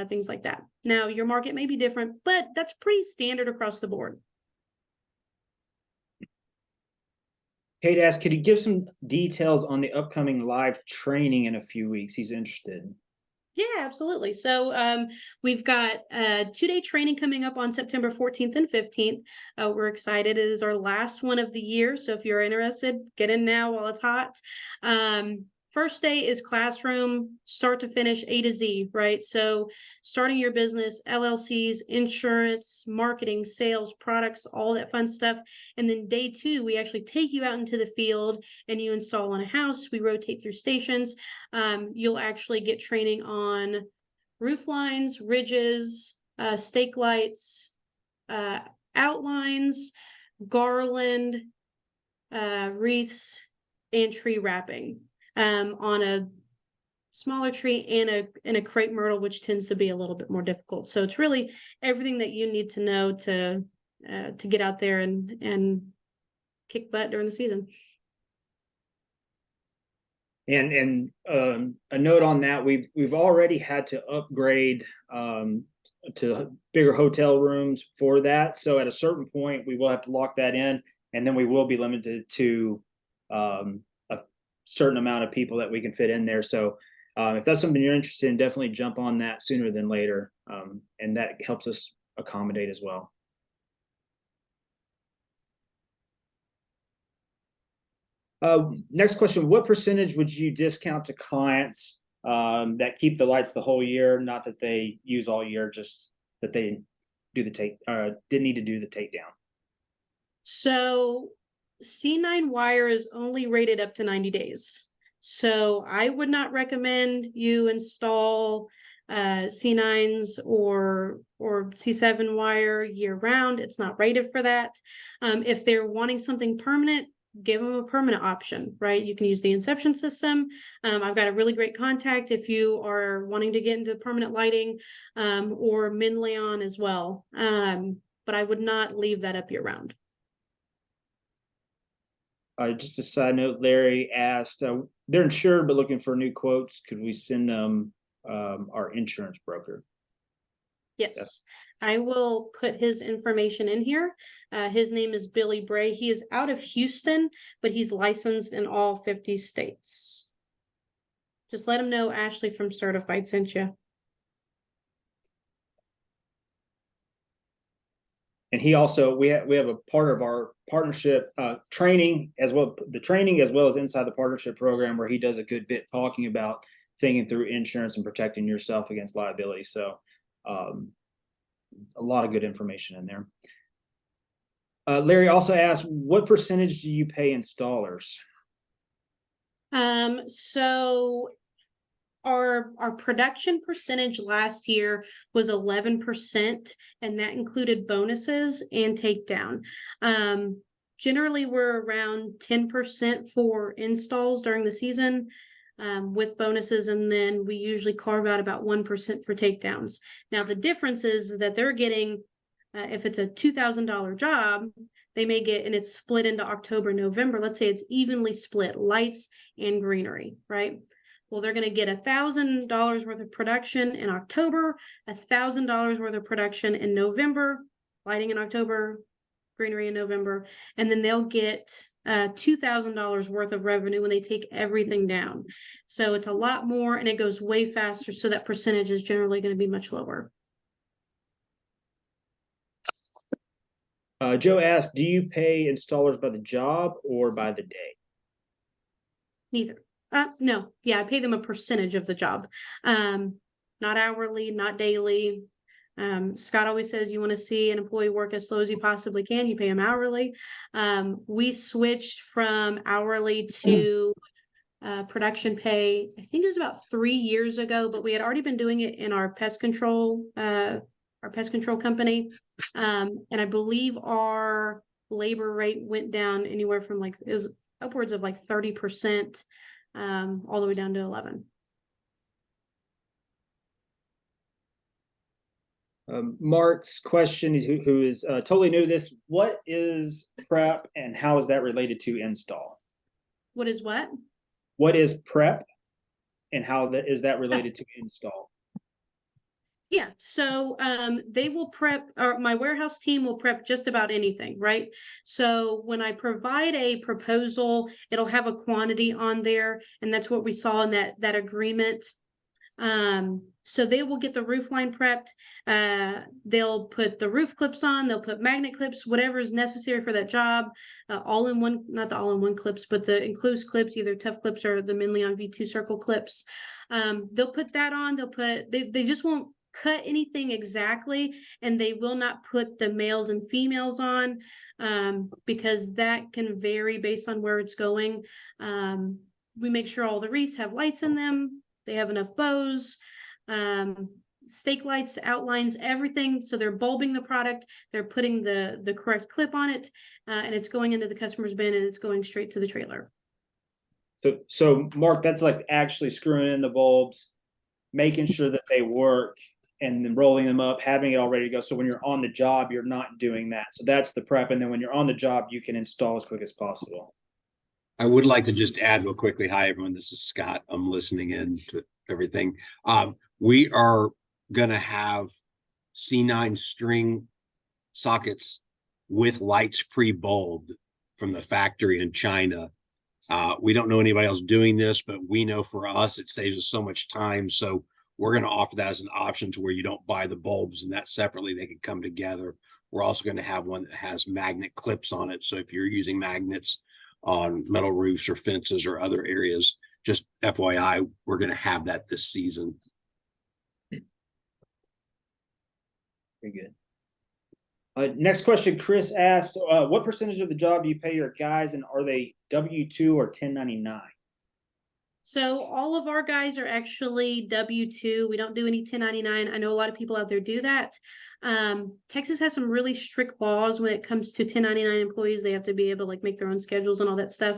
things like that. Now, your market may be different, but that's pretty standard across the board. Kate asked, could you give some details on the upcoming live training in a few weeks? He's interested. Yeah, absolutely. So we've got 2-day training coming up on September 14th and 15th. We're excited. It is our last one of the year. So if you're interested, get in now while it's hot. First day is classroom, start to finish, A to Z, right? So starting your business, LLCs, insurance, marketing, sales, products, all that fun stuff. And then day 2, we actually take you out into the field and you install on a house. We rotate through stations. You'll actually get training on roof lines, ridges, stake lights, uh, outlines, garland, wreaths, and tree wrapping on a smaller tree and a crepe myrtle, which tends to be a little bit more difficult. So it's really everything that you need to know to get out there and kick butt during the season. And a note on that, we've already had to upgrade to bigger hotel rooms for that. So at a certain point, we will have to lock that in, and then we will be limited to a certain amount of people that we can fit in there. So if that's something you're interested in, definitely jump on that sooner than later, and that helps us accommodate as well. Next question, what percentage would you discount to clients that keep the lights the whole year, not that they use all year, just that they do the didn't need to do the takedown? So C9 wire is only rated up to 90 days. So I would not recommend you install C9s or C7 wire year round. It's not rated for that. If they're wanting something permanent, give them a permanent option, right? You can use the Inception system. I've got a really great contact if you are wanting to get into permanent lighting, or Minleon as well. But I would not leave that up year round. Just a side note, Larry asked, they're insured but looking for new quotes. Could we send them our insurance broker? Yes, I will put his information in here. His name is Billy Bray. He is out of Houston, but he's licensed in all 50 states. Just let him know Ashley from Certified sent you. And he also, we have a part of our partnership training as well, the training as well as inside the partnership program, where he does a good bit talking about thinking through insurance and protecting yourself against liability. So a lot of good information in there. Larry also asked, what percentage do you pay installers? So our production percentage last year was 11%, and that included bonuses and takedown. Generally, we're around 10% for installs during the season, with bonuses, and then we usually carve out about 1% for takedowns. Now, the difference is that they're getting, if it's a $2,000 job, they may get, and it's split into October, November. Let's say it's evenly split, lights and greenery, right? Well, they're going to get $1,000 worth of production in October, $1,000 worth of production in November, lighting in October, greenery in November, and then they'll get $2,000 worth of revenue when they take everything down. So it's a lot more, and it goes way faster. So that percentage is generally going to be much lower. Joe asked, do you pay installers by the job or by the day? Neither. No. Yeah, I pay them a percentage of the job. Not hourly, not daily. Scott always says you want to see an employee work as slow as you possibly can, you pay them hourly. We switched from hourly to production pay, I think it was about 3 years ago, but we had already been doing it in our pest control company. And I believe our labor rate went down anywhere from it was upwards of 30%, all the way down to 11. Mark's question, who is totally new to this, what is prep and how is that related to install? What is what? What is prep and how is that related to install? Yeah, so they will prep, or my warehouse team will prep just about anything, right? So when I provide a proposal, it'll have a quantity on there, and that's what we saw in that agreement. So they will get the roof line prepped. They'll put the roof clips on, they'll put magnet clips, whatever is necessary for that job. All in one, not the all in one clips, but the enclosed clips, either tough clips or the Minleon V2 circle clips. They'll put that on, they just won't cut anything exactly, and they will not put the males and females on, because that can vary based on where it's going. We make sure all the wreaths have lights in them, they have enough bows, stake lights, outlines, everything. So they're bulbing the product, they're putting the correct clip on it, and it's going into the customer's bin, and it's going straight to the trailer. So Mark, that's like actually screwing in the bulbs, making sure that they work, and then rolling them up, having it all ready to go. So when you're on the job, you're not doing that. So that's the prep. And then when you're on the job, you can install as quick as possible. I would like to just add real quickly. Hi, everyone. This is Scott. I'm listening in to everything. We are going to have C9 string sockets with lights pre-bulbed from the factory in China. We don't know anybody else doing this, but we know for us, it saves us so much time. So we're going to offer that as an option to where you don't buy the bulbs and that separately, they can come together. We're also going to have one that has magnet clips on it. So if you're using magnets on metal roofs or fences or other areas, just FYI, we're going to have that this season. Very good. Next question, Chris asked, what percentage of the job do you pay your guys, and are they W-2 or 1099? So all of our guys are actually W-2. We don't do any 1099. I know a lot of people out there do that. Texas has some really strict laws when it comes to 1099 employees. They have to be able to like make their own schedules and all that stuff.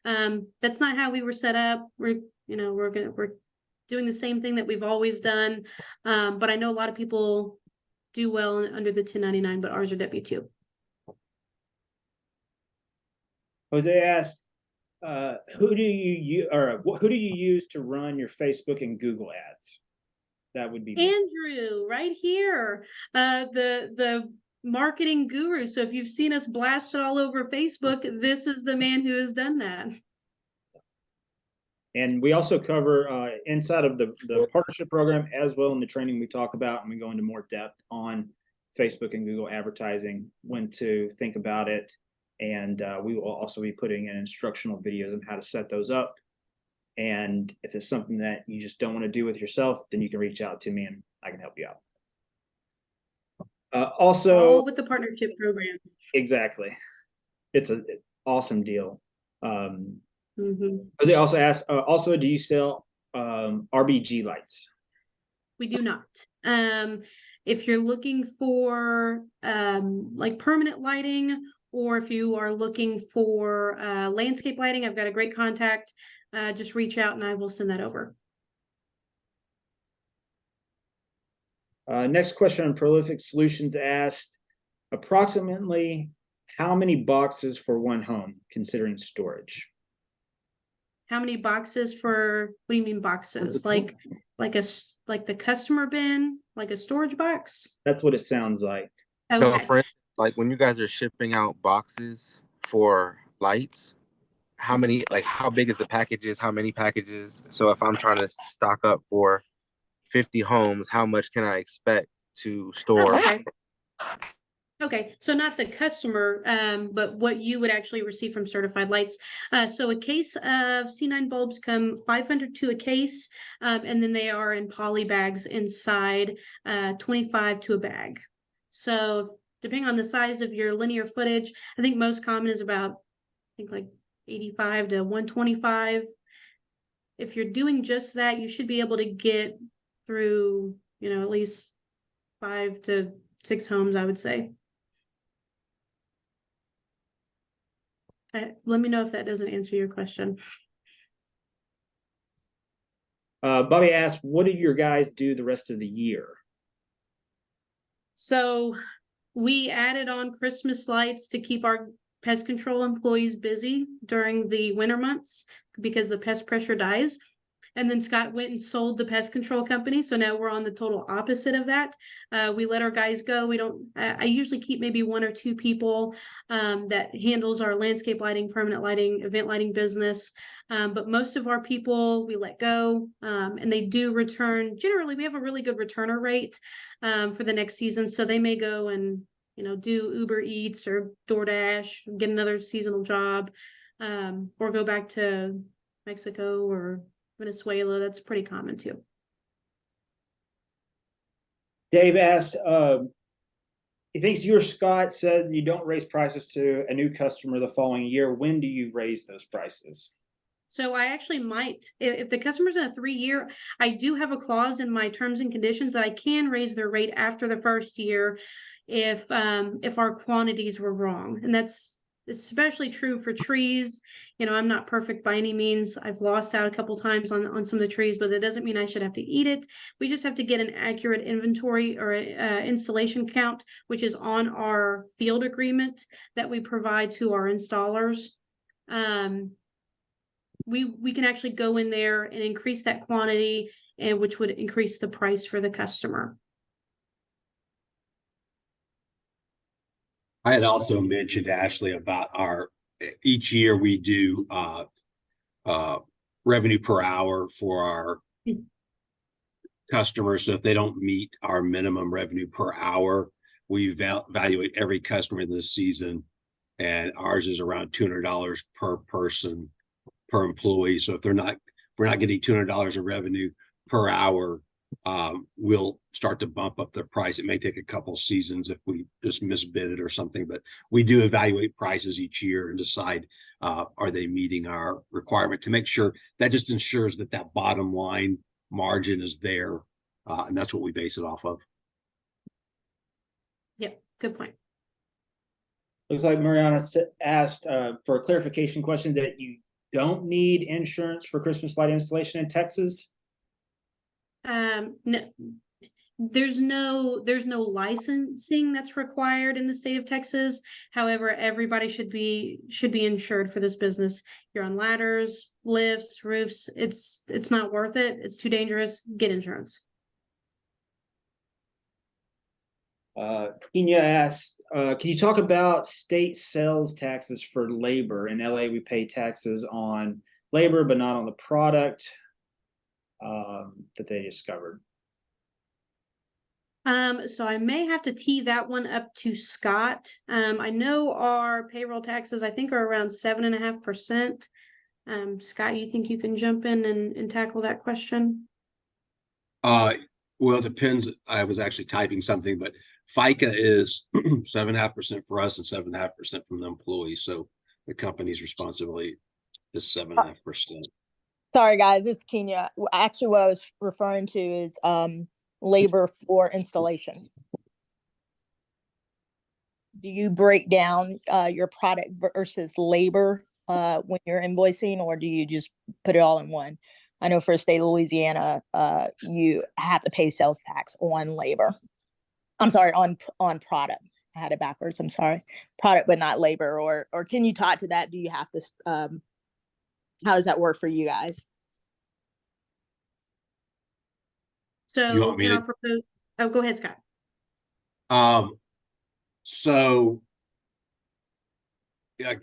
That's not how we were set up. We're doing the same thing that we've always done. But I know a lot of people do well under the 1099, but ours are W-2. Jose asked, who do you use to run your Facebook and Google ads? That would be Andrew right here, the marketing guru. So if you've seen us blast it all over Facebook, this is the man who has done that. And we also cover inside of the partnership program as well in the training we talk about, and we go into more depth on Facebook and Google advertising, when to think about it. And we will also be putting in instructional videos on how to set those up. And if it's something that you just don't want to do with yourself, then you can reach out to me and I can help you out. Also, all with the partnership program. Exactly. It's an awesome deal. Mm-hmm. They also asked, also, do you sell RBG lights? We do not. If you're looking for like permanent lighting, or if you are looking for landscape lighting, I've got a great contact. Just reach out and I will send that over. Next question on Prolific Solutions asked, approximately how many boxes for one home, considering storage? How many boxes for, what do you mean boxes? Like the customer bin, like a storage box? That's what it sounds like. Okay. So for instance, like when you guys are shipping out boxes for lights, how many, like how big is the packages? How many packages? So if I'm trying to stock up for 50 homes, how much can I expect to store? Okay, so not the customer, but what you would actually receive from Certified Lights. So a case of C9 bulbs come 500 to a case, and then they are in poly bags inside, 25 to a bag. So depending on the size of your linear footage, I think most common is about, I think like 85 to 125. If you're doing just that, you should be able to get through, at least 5 to 6 homes, I would say. Let me know if that doesn't answer your question. Bobby asked, what do your guys do the rest of the year? So we added on Christmas lights to keep our pest control employees busy during the winter months because the pest pressure dies. And then Scott went and sold the pest control company. So now we're on the total opposite of that. We let our guys go. We don't, I usually keep maybe 1 or 2 people that handles our landscape lighting, permanent lighting, event lighting business. But most of our people we let go, and they do return. Generally, we have a really good returner rate for the next season. So they may go and, do Uber Eats or DoorDash, get another seasonal job, or go back to Mexico or Venezuela. That's pretty common too. Dave asked, he thinks you or Scott said you don't raise prices to a new customer the following year. When do you raise those prices? So I actually might, if the customer's in a 3-year, I do have a clause in my terms and conditions that I can raise their rate after the first year if our quantities were wrong. And that's especially true for trees. I'm not perfect by any means. I've lost out a couple times on some of the trees, but that doesn't mean I should have to eat it. We just have to get an accurate inventory or installation count, which is on our field agreement that we provide to our installers. We can actually go in there and increase that quantity, and which would increase the price for the customer. I had also mentioned, Ashley, about each year we do revenue per hour for our customers. So if they don't meet our minimum revenue per hour, we evaluate every customer in this season, and ours is around $200 per person per employee. So if we're not getting $200 of revenue per hour, we'll start to bump up the price. It may take a couple seasons if we just misbid it or something, but we do evaluate prices each year and decide, are they meeting our requirement, to make sure that just ensures that bottom line margin is there. And that's what we base it off of. Yep, good point. Looks like Mariana asked for a clarification question that you don't need insurance for Christmas light installation in Texas. No, there's no licensing that's required in the state of Texas. However, everybody should be insured for this business. You're on ladders, lifts, roofs. It's not worth it. It's too dangerous. Get insurance. Kenya asked, can you talk about state sales taxes for labor? In LA, we pay taxes on labor, but not on the product that they discovered. So I may have to tee that one up to Scott. I know our payroll taxes, I think, are around 7.5%. Scott, you think you can jump in and tackle that question? Well, it depends. I was actually typing something, but FICA is 7.5% for us and 7.5% from the employees. So the company's responsibility is 7.5%. Sorry, guys, this is Kenya. Actually, what I was referring to is labor for installation. Do you break down your product versus labor when you're invoicing, or do you just put it all in one? I know for the state of Louisiana, you have to pay sales tax on labor. I'm sorry, on product. I had it backwards. I'm sorry. Product, but not labor. Or can you talk to that? Do you have to? How does that work for you guys? So in our proposed, oh, go ahead, Scott. So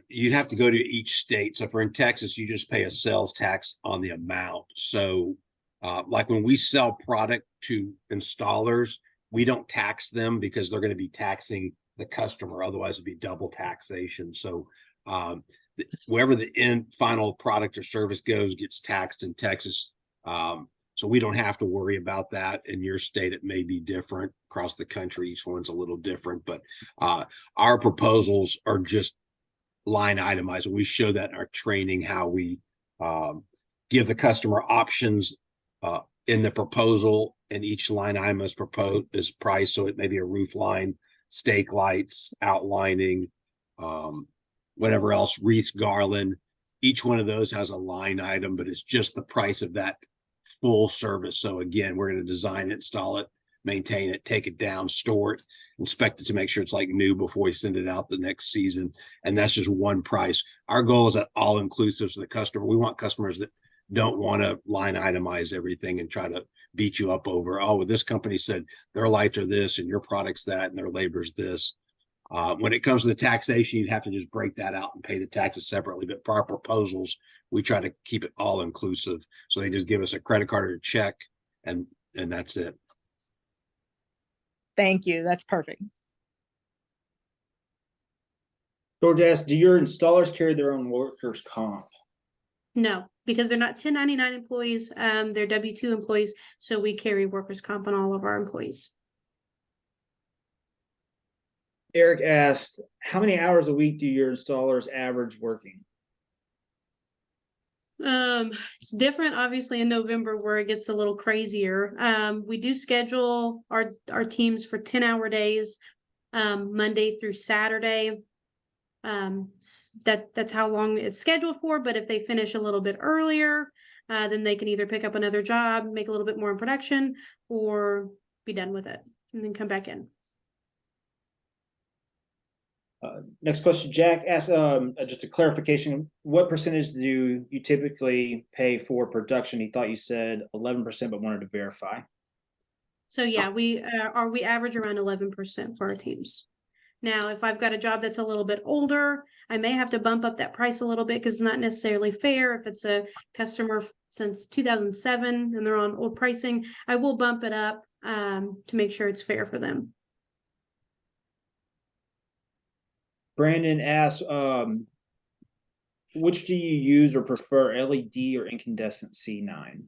you'd have to go to each state. So if we're in Texas, you just pay a sales tax on the amount. So like when we sell product to installers, we don't tax them because they're going to be taxing the customer. Otherwise it'd be double taxation. So wherever the end final product or service goes gets taxed in Texas. So we don't have to worry about that. In your state, it may be different across the country. Each one's a little different, but our proposals are just line itemized. We show that in our training, how we give the customer options in the proposal, and each line item is priced. So it may be a roof line, stake lights, outlining, whatever else, wreaths, garland. Each one of those has a line item, but it's just the price of that full service. So again, we're going to design it, install it, maintain it, take it down, store it, inspect it to make sure it's like new before we send it out the next season. And that's just one price. Our goal is that all inclusive to the customer. We want customers that don't want to line itemize everything and try to beat you up over, oh, well, this company said their lights are this and your product's that and their labor's this. When it comes to the taxation, you'd have to just break that out and pay the taxes separately. But for our proposals, we try to keep it all inclusive. So they just give us a credit card or a check, and that's it. Thank you. That's perfect. George asked, do your installers carry their own workers' comp? No, because they're not 1099 employees, they're W-2 employees, so we carry workers' comp on all of our employees. Eric asked, how many hours a week do your installers average working? It's different obviously in November where it gets a little crazier. We do schedule our teams for 10-hour days, Monday through Saturday. That's how long it's scheduled for, but if they finish a little bit earlier, then they can either pick up another job, make a little bit more in production, or be done with it and then come back in. Next question, Jack asked, just a clarification, what percentage do you typically pay for production? He thought you said 11%, but wanted to verify. So yeah, we average around 11% for our teams. Now, if I've got a job that's a little bit older, I may have to bump up that price a little bit because it's not necessarily fair. If it's a customer since 2007 and they're on old pricing, I will bump it up to make sure it's fair for them. Brandon asked, which do you use or prefer, LED or incandescent C9?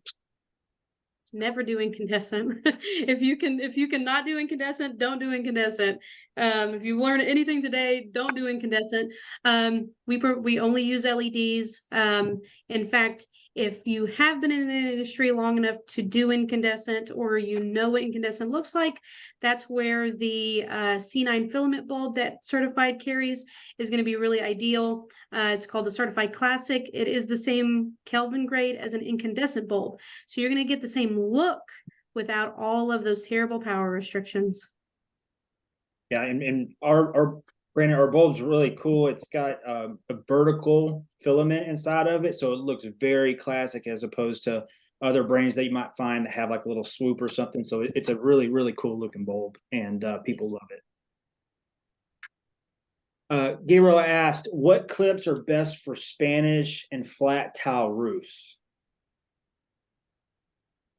Never do incandescent. If you can not do incandescent, don't do incandescent. If you learned anything today, don't do incandescent. We only use LEDs. In fact, if you have been in an industry long enough to do incandescent, or you know what incandescent looks like, that's where the C9 filament bulb that Certified carries is going to be really ideal. It's called the Certified Classic. It is the same Kelvin grade as an incandescent bulb, so you're going to get the same look without all of those terrible power restrictions. Yeah, and our Brandon, our bulb's really cool. It's got a vertical filament inside of it, so it looks very classic as opposed to other brands that you might find that have like a little swoop or something. So it's a really, really cool looking bulb, and people love it. Gabriel asked, what clips are best for Spanish and flat tile roofs?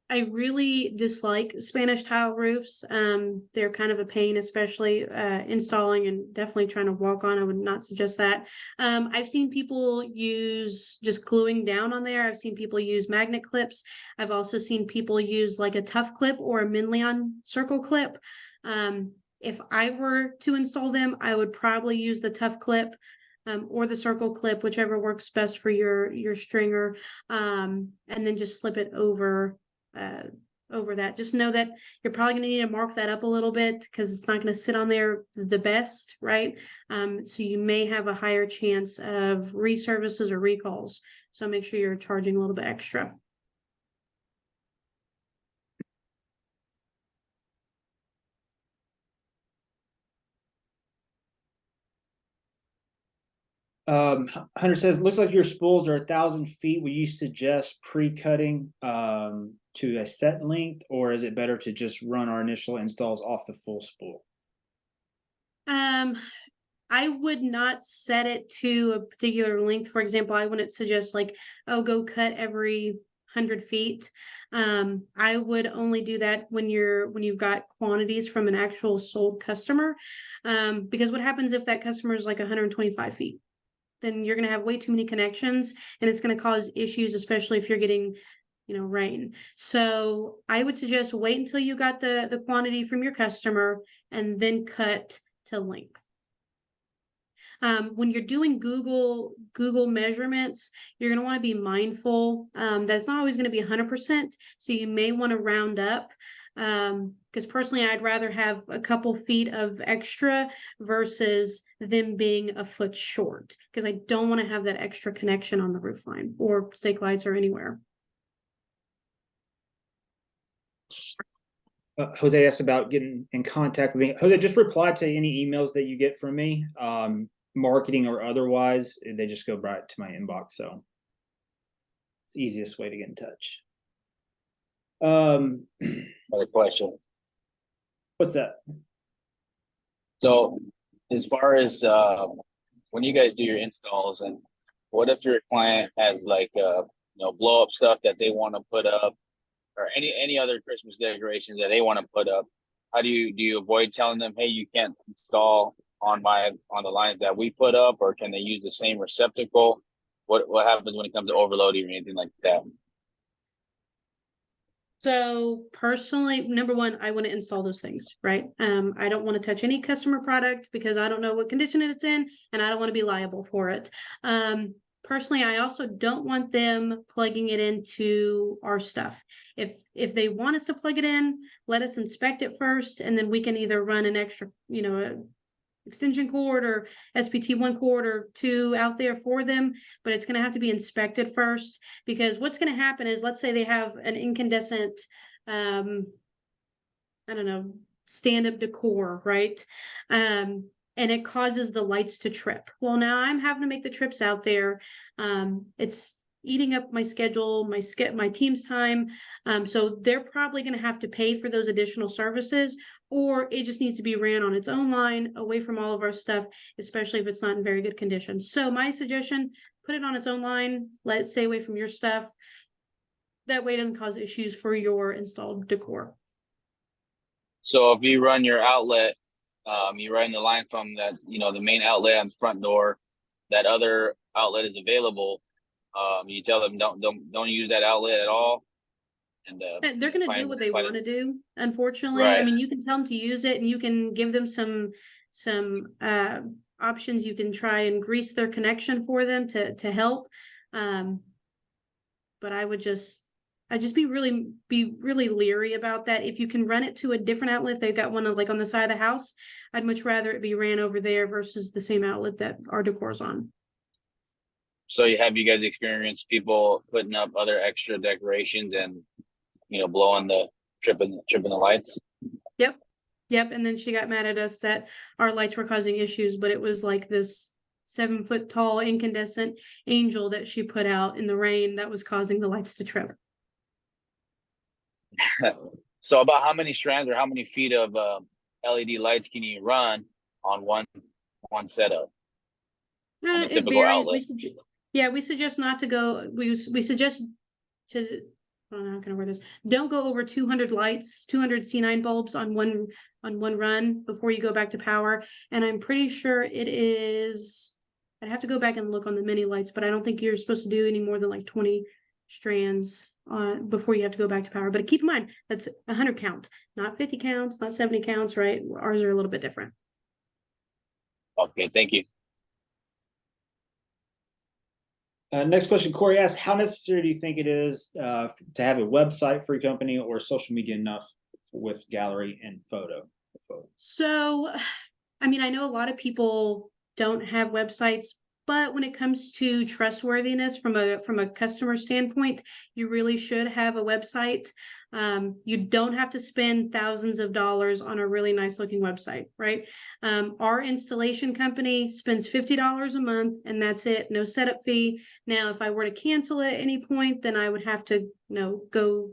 I really dislike Spanish tile roofs. They're kind of a pain, especially installing and definitely trying to walk on. I would not suggest that. I've seen people use just gluing down on there. I've seen people use magnet clips. I've also seen people use like a Tough Clip or a Minleon circle clip. If I were to install them, I would probably use the Tough Clip or the circle clip, whichever works best for your stringer, and then just slip it over that. Just know that you're probably going to need to mark that up a little bit because it's not going to sit on there the best, right? So you may have a higher chance of reservices or recalls. So make sure you're charging a little bit extra. Hunter says, looks like your spools are 1,000 feet. Will you suggest pre-cutting to a set length, or is it better to just run our initial installs off the full spool? I would not set it to a particular length. For example, I wouldn't suggest like, oh, go cut every 100 feet. I would only do that when you've got quantities from an actual sold customer. Because what happens if that customer is like 125 feet? Then you're going to have way too many connections and it's going to cause issues, especially if you're getting, rain. So I would suggest wait until you got the quantity from your customer and then cut to length. When you're doing Google measurements, you're going to want to be mindful that it's not always going to be 100%. So you may want to round up. Because personally, I'd rather have a couple feet of extra versus them being a foot short, because I don't want to have that extra connection on the roof line or stake lights or anywhere. Jose asked about getting in contact with me. Jose, just reply to any emails that you get from me, marketing or otherwise. They just go right to my inbox. So It's the easiest way to get in touch. Another question. What's that? So as far as when you guys do your installs, and what if your client has like blow up stuff that they want to put up, or any other Christmas decorations that they want to put up? How do you avoid telling them, hey, you can't install on the lines that we put up, or can they use the same receptacle? What happens when it comes to overloading or anything like that? So personally, number one, I want to install those things, right? I don't want to touch any customer product because I don't know what condition it's in and I don't want to be liable for it. Personally, I also don't want them plugging it into our stuff. If they want us to plug it in, let us inspect it first, and then we can either run an extra, extension cord or SPT1 cord or 2 out there for them, but it's going to have to be inspected first, because what's going to happen is, let's say they have an incandescent, I don't know, stand-up decor, right? And it causes the lights to trip. Well, now I'm having to make the trips out there. It's eating up my schedule, my team's time. So they're probably going to have to pay for those additional services, or it just needs to be ran on its own line away from all of our stuff, especially if it's not in very good condition. So my suggestion, put it on its own line, let it stay away from your stuff. That way it doesn't cause issues for your installed decor. So if you run your outlet, you run the line from that, the main outlet on the front door, that other outlet is available. You tell them don't use that outlet at all. And they're going to do what they want to do. Unfortunately, I Right. mean, you can tell them to use it, and you can give them some options. You can try and grease their connection for them to help. But I'd just be really leery about that. If you can run it to a different outlet, if they've got one like on the side of the house, I'd much rather it be ran over there versus the same outlet that our decor's on. So have you guys experienced people putting up other extra decorations and blowing tripping the lights? Yep. And then she got mad at us that our lights were causing issues, but it was like this 7-foot tall incandescent angel that she put out in the rain that was causing the lights to trip. So about how many strands or how many feet of LED lights can you run on one setup? On a It typical varies. outlet? We suggest not to go. We suggest to. I don't know how can I word this. Don't go over 200 lights, 200 C9 bulbs on one run before you go back to power. And I'm pretty sure it is. I'd have to go back and look on the mini lights, but I don't think you're supposed to do any more than like 20 strands before you have to go back to power. But keep in mind, that's 100 count, not 50 counts, not 70 counts, right? Ours are a little bit different. Okay, thank you. Next question, Corey asked, how necessary do you think it is to have a website for your company, or social media enough with gallery and photo? So, I mean, I know a lot of people don't have websites, but when it comes to trustworthiness from a customer standpoint, you really should have a website. You don't have to spend thousands of dollars on a really nice looking website, right? Our installation company spends $50 a month, and that's it, no setup fee. Now, if I were to cancel at any point, then I would have to, go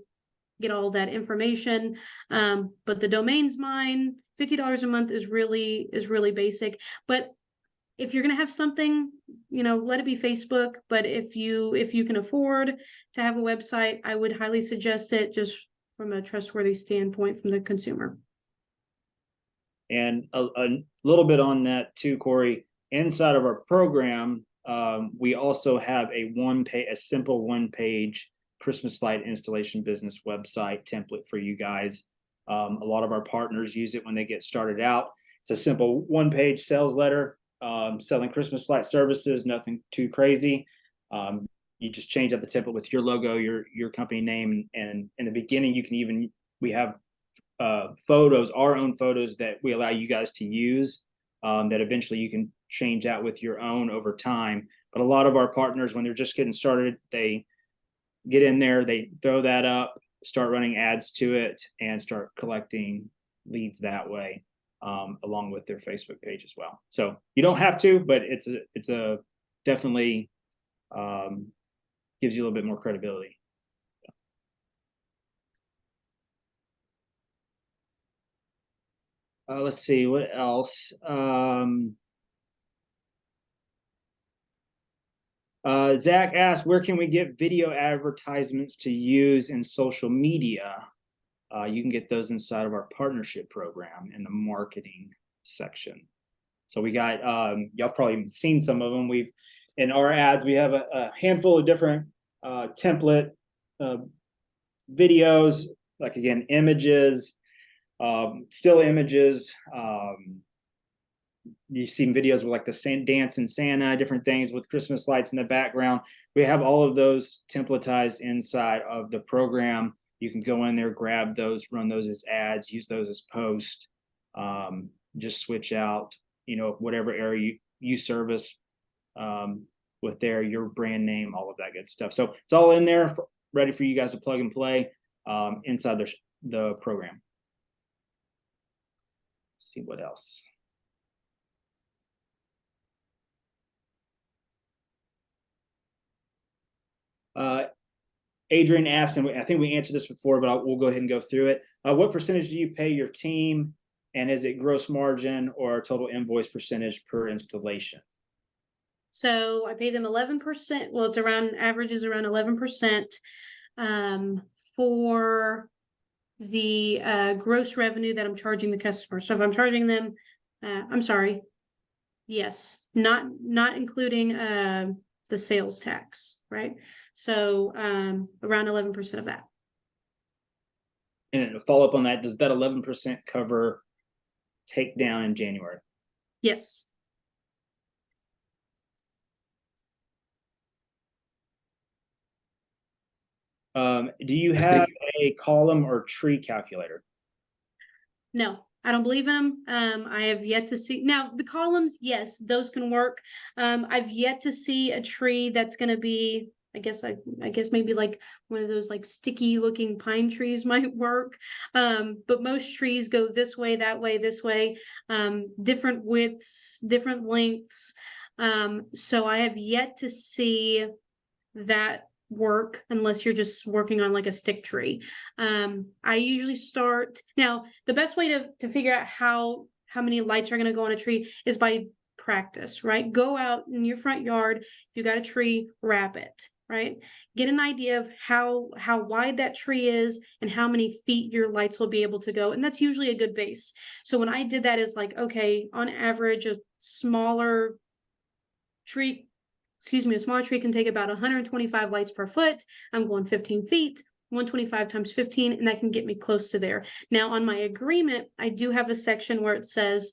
get all that information. But the domain's mine. $50 a month is really basic. But if you're going to have something, let it be Facebook. But if you can afford to have a website, I would highly suggest it, just from a trustworthy standpoint from the consumer. And a little bit on that too, Corey, inside of our program, we also have a simple one-page Christmas light installation business website template for you guys. A lot of our partners use it when they get started out. It's a simple one-page sales letter, selling Christmas light services, nothing too crazy. You just change up the template with your logo, your company name, and in the beginning, we have photos, our own photos that we allow you guys to use, that eventually you can change out with your own over time. But a lot of our partners, when they're just getting started, they get in there, they throw that up, start running ads to it, and start collecting leads that way, along with their Facebook page as well. So you don't have to, but it's a definitely gives you a little bit more credibility. Let's see what else. Zach asked, where can we get video advertisements to use in social media? You can get those inside of our partnership program in the marketing section. So we got, y'all probably seen some of them. We've, in our ads, we have a handful of different template videos, like again, images, still images. You've seen videos with like the dance in Santa, different things with Christmas lights in the background. We have all of those templatized inside of the program. You can go in there, grab those, run those as ads, use those as posts. Just switch out, you know, whatever area you service with your brand name, all of that good stuff. So it's all in there, ready for you guys to plug and play inside the program. Let's see what else. Adrian asked, and I think we answered this before, but we'll go ahead and go through it. What percentage do you pay your team, and is it gross margin or total invoice percentage per installation? So I pay them 11%. Well, it's around, average is around 11% for the gross revenue that I'm charging the customer. So if I'm charging them, I'm sorry, yes, not including the sales tax, right? So around 11% of that. And to follow up on that, does that 11% cover takedown in January? Yes. Do you have a column or tree calculator? No, I don't believe in them. I have yet to see, now the columns, yes, those can work. I've yet to see a tree that's going to be, I guess maybe like one of those like sticky looking pine trees might work. But most trees go this way, that way, this way, different widths, different lengths. So I have yet to see that work unless you're just working on like a stick tree. I usually start, now the best way to figure out how many lights are going to go on a tree is by practice, right? Go out in your front yard, if you got a tree, wrap it, right? Get an idea of how wide that tree is and how many feet your lights will be able to go, and that's usually a good base. So when I did that, it's like, okay, on average a smaller tree can take about 125 lights per foot. I'm going 15 feet, 125 times 15, and that can get me close to there. Now on my agreement, I do have a section where it says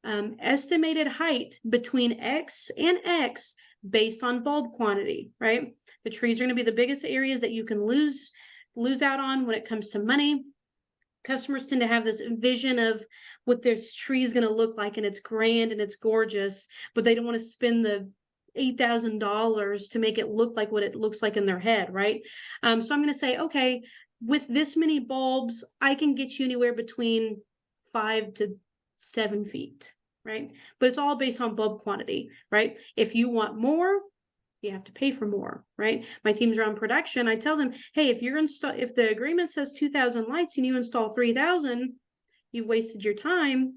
estimated height between X and X based on bulb quantity, right? The trees are going to be the biggest areas that you can lose out on when it comes to money. Customers tend to have this vision of what their tree is going to look like, and it's grand and it's gorgeous, but they don't want to spend the $8,000 to make it look like what it looks like in their head, right? So I'm going to say, okay, with this many bulbs, I can get you anywhere between 5 to 7 feet, right? But it's all based on bulb quantity, right? If you want more, you have to pay for more, right? My teams are on production. I tell them, hey, if the agreement says 2,000 lights and you install 3,000, you've wasted your time.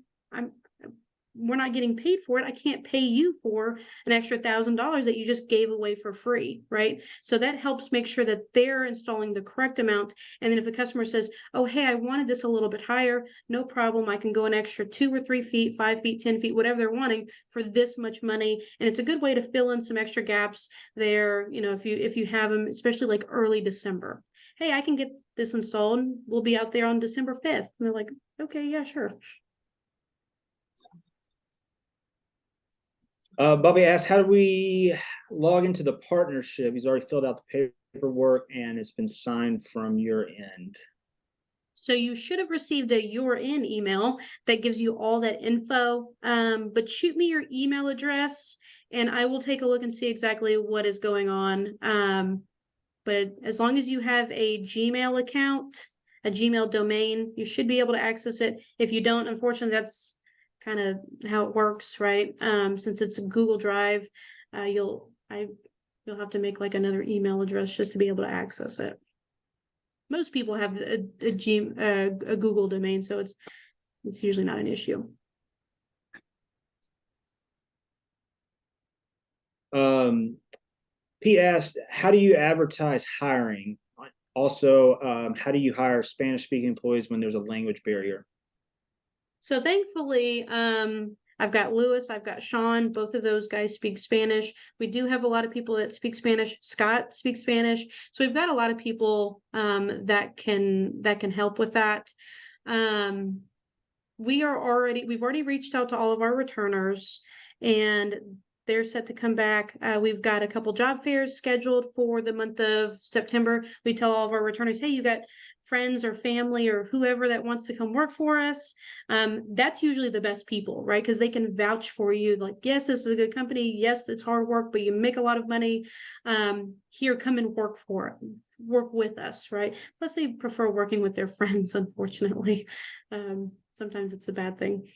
We're not getting paid for it. I can't pay you for an extra $1,000 that you just gave away for free, right? So that helps make sure that they're installing the correct amount. And then if the customer says, oh, hey, I wanted this a little bit higher, no problem. I can go an extra 2 or 3 feet, 5 feet, 10 feet, whatever they're wanting for this much money. And it's a good way to fill in some extra gaps there. You know, if you have them, especially like early December. Hey, I can get this installed. We'll be out there on December 5th. And they're like, okay, yeah, sure. Bobby asked, how do we log into the partnership? He's already filled out the paperwork and it's been signed from your end. So you should have received a You're In email that gives you all that info. But shoot me your email address and I will take a look and see exactly what is going on. But as long as you have a Gmail account, a Gmail domain, you should be able to access it. If you don't, unfortunately, that's kind of how it works, right? Since it's a Google Drive, I You'll have to make like another email address just to be able to access it. Most people have a Google domain, so it's usually not an issue. Pete asked, how do you advertise hiring? Also, how do you hire Spanish speaking employees when there's a language barrier? So thankfully, I've got Lewis, I've got Sean, both of those guys speak Spanish. We do have a lot of people that speak Spanish. Scott speaks Spanish. So we've got a lot of people that can help with that. We've already reached out to all of our returners, and they're set to come back. We've got a couple job fairs scheduled for the month of September. We tell all of our returners, hey, you got friends or family or whoever that wants to come work for us. That's usually the best people, right? Because they can vouch for you, like, yes, this is a good company. Yes, it's hard work, but you make a lot of money. Here, come and work with us, right? Plus, they prefer working with their friends, unfortunately. Sometimes it's a bad thing.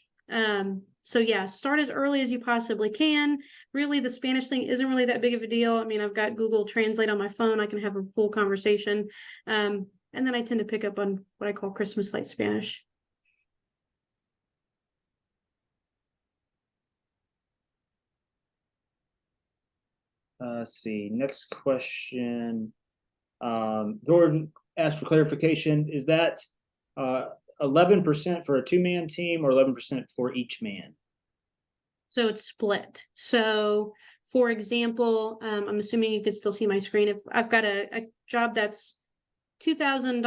So yeah, start as early as you possibly can. Really, the Spanish thing isn't really that big of a deal. I mean, I've got Google Translate on my phone. I can have a full conversation. And then I tend to pick up on what I call Christmas light Spanish. Let's see. Next question. Jordan asked for clarification. Is that 11% for a 2-man team or 11% for each man? So it's split. So for example, I'm assuming you could still see my screen. If I've got a job that's $2,000,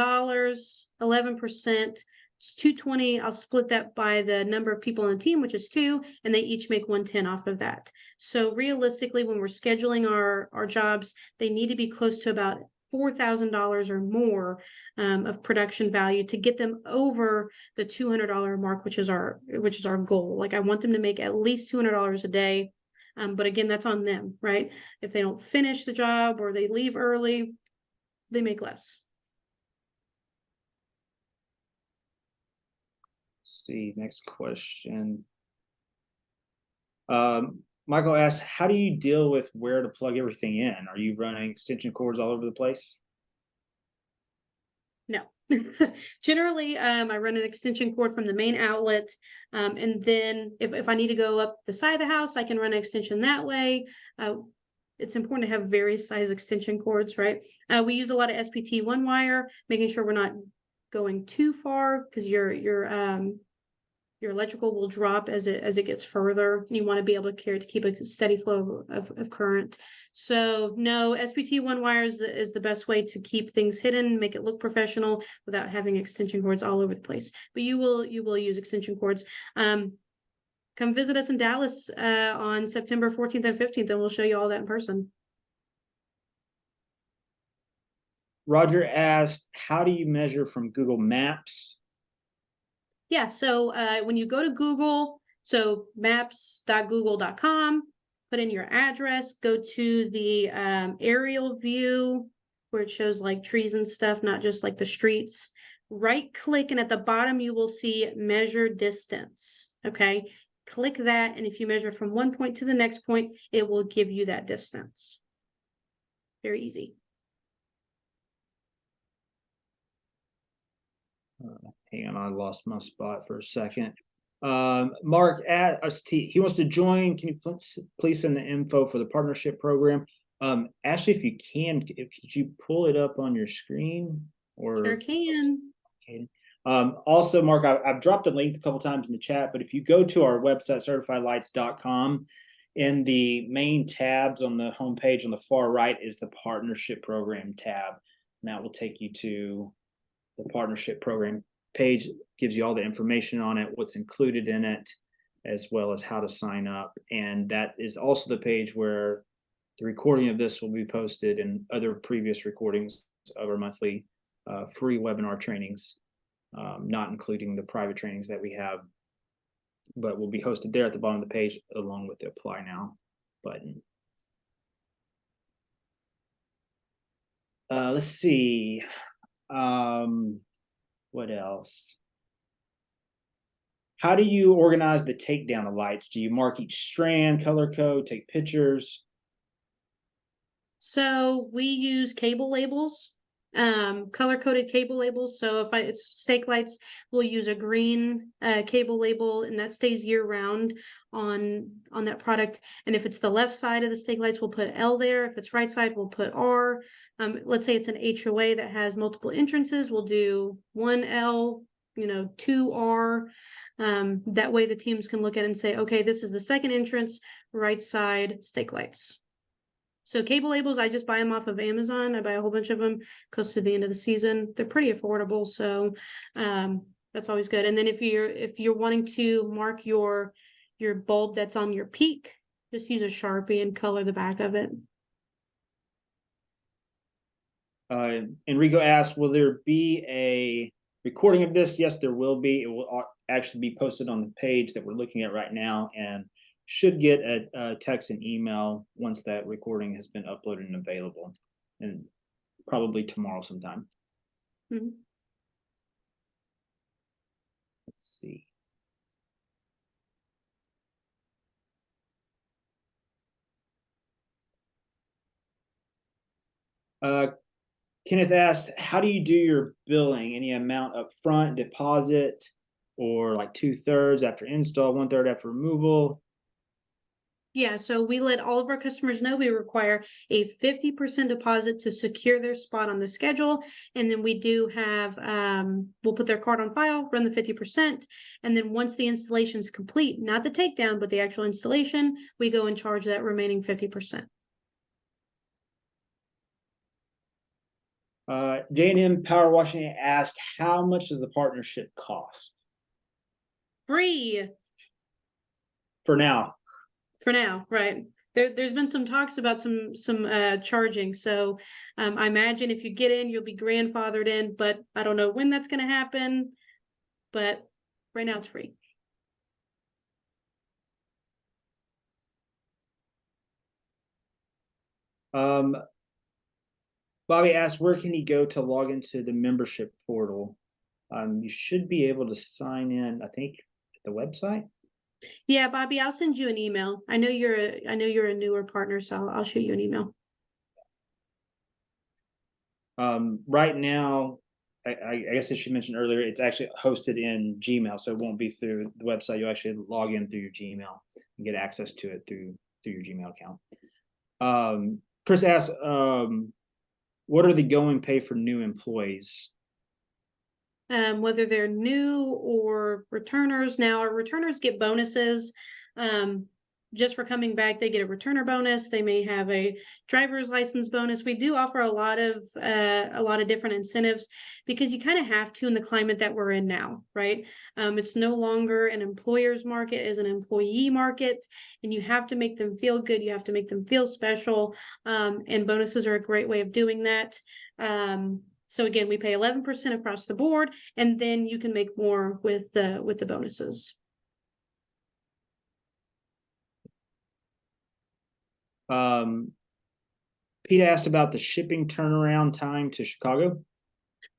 11%, it's $220. I'll split that by the number of people on the team, which is 2, and they each make $110 off of that. So realistically, when we're scheduling our jobs, they need to be close to about $4,000 or more of production value to get them over the $200 mark, which is our goal. Like, I want them to make at least $200 a day. But again, that's on them, right? If they don't finish the job or they leave early, they make less. Let's see, next question. Michael asks, how do you deal with where to plug everything in? Are you running extension cords all over the place? No. Generally, I run an extension cord from the main outlet. And then if I need to go up the side of the house, I can run an extension that way. It's important to have various size extension cords, right? We use a lot of SPT 1 wire, making sure we're not going too far, because your electrical will drop as it gets further. You want to be able to keep a steady flow of current. So no, SPT 1 wire is the best way to keep things hidden, make it look professional without having extension cords all over the place. But you will use extension cords. Come visit us in Dallas on September 14th and 15th, and we'll show you all that in person. Roger asked, how do you measure from Google Maps? Yeah, so when you go to Google, so maps.google.com, put in your address, go to the aerial view where it shows like trees and stuff, not just like the streets. Right click, and at the bottom you will see measure distance. Okay, click that, and if you measure from one point to the next point, it will give you that distance. Very easy. Hang on, I lost my spot for a second. Mark he wants to join. Can you please send the info for the partnership program? Ashley, if you can, could you pull it up on your screen? Or Sure can. Also, Mark, I've dropped a link a couple times in the chat, but if you go to our website, certifiedlights.com, in the main tabs on the homepage on the far right is the partnership program tab. And that will take you to the partnership program page. Gives you all the information on it, what's included in it, as well as how to sign up. And that is also the page where the recording of this will be posted, and other previous recordings of our monthly free webinar trainings, not including the private trainings that we have, but will be hosted there at the bottom of the page along with the apply now button. Let's see. What else? How do you organize the takedown of lights? Do you mark each strand, color code, take pictures? So we use cable labels, color coded cable labels. So if it's stake lights, we'll use a green cable label, and that stays year round on that product. And if it's the left side of the stake lights, we'll put L there. If it's right side, we'll put R. Let's say it's an HOA that has multiple entrances, we'll do 1L, 2R. That way the teams can look at it and say, okay, this is the second entrance, right side, stake lights. So cable labels, I just buy them off of Amazon. I buy a whole bunch of them close to the end of the season. They're pretty affordable, so that's always good. And then if you're wanting to mark your bulb that's on your peak, just use a Sharpie and color the back of it. Enrico asked, will there be a recording of this? Yes, there will be. It will actually be posted on the page that we're looking at right now, and should get a text and email once that recording has been uploaded and available, and probably tomorrow sometime. Mm-hmm. Let's see. Kenneth asked, how do you do your billing? Any amount up front, deposit, or like 2/3 after install, 1/3 after removal? Yeah, so we let all of our customers know we require a 50% deposit to secure their spot on the schedule. And then we do have, we'll put their card on file, run the 50%. And then once the installation is complete, not the takedown, but the actual installation, we go and charge that remaining 50%. J&M Power Washington asked, how much does the partnership cost? Free For now. for now, right? There's been some talks about some charging. So I imagine if you get in, you'll be grandfathered in, but I don't know when that's going to happen. But right now it's free. Bobby asked, where can he go to log into the membership portal? You should be able to sign in, I think, at the website. Yeah, Bobby, I'll send you an email. I know you're a newer partner, so I'll shoot you an email. Right now, I guess I should mention earlier, it's actually hosted in Gmail, so it won't be through the website. You'll actually log in through your Gmail and get access to it through your Gmail account. Chris asked, what are the going pay for new employees? Whether they're new or returners. Now, our returners get bonuses. Just for coming back, they get a returner bonus. They may have a driver's license bonus. We do offer a lot of different incentives because you kind of have to in the climate that we're in now, right? It's no longer an employer's market, it's an employee market, and you have to make them feel good. You have to make them feel special, and bonuses are a great way of doing that. So again, we pay 11% across the board, and then you can make more with the bonuses. Pete asked about the shipping turnaround time to Chicago.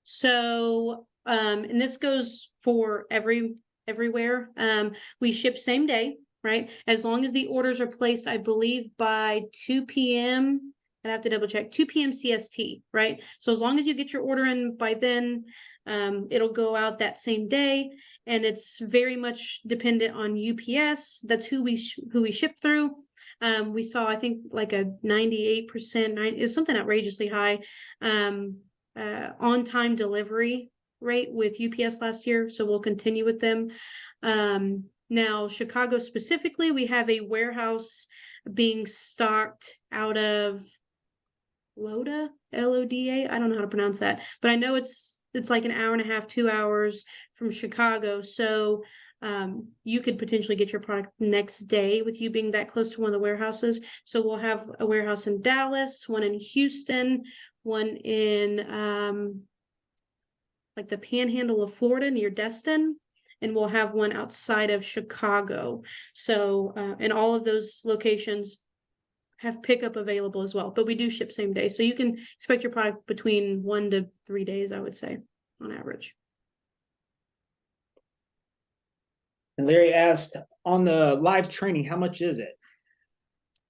So, and this goes for everywhere. We ship same day, right? As long as the orders are placed, I believe by 2 p.m. I'd have to double check, 2 p.m. CST, right? So as long as you get your order in by then, it'll go out that same day. And it's very much dependent on UPS. That's who we ship through. We saw, I think, like a 98%, it was something outrageously high, on-time delivery rate with UPS last year. So we'll continue with them. Now, Chicago specifically, we have a warehouse being stocked out of Loda, Loda. I don't know how to pronounce that, but I know it's like an hour and a half, 2 hours from Chicago. So you could potentially get your product next day with you being that close to one of the warehouses. So we'll have a warehouse in Dallas, one in Houston, one in like the panhandle of Florida near Destin, and we'll have one outside of Chicago. So and all of those locations have pickup available as well, but we do ship same day. So you can expect your product between 1 to 3 days, I would say, on average. And Larry asked, on the live training, how much is it?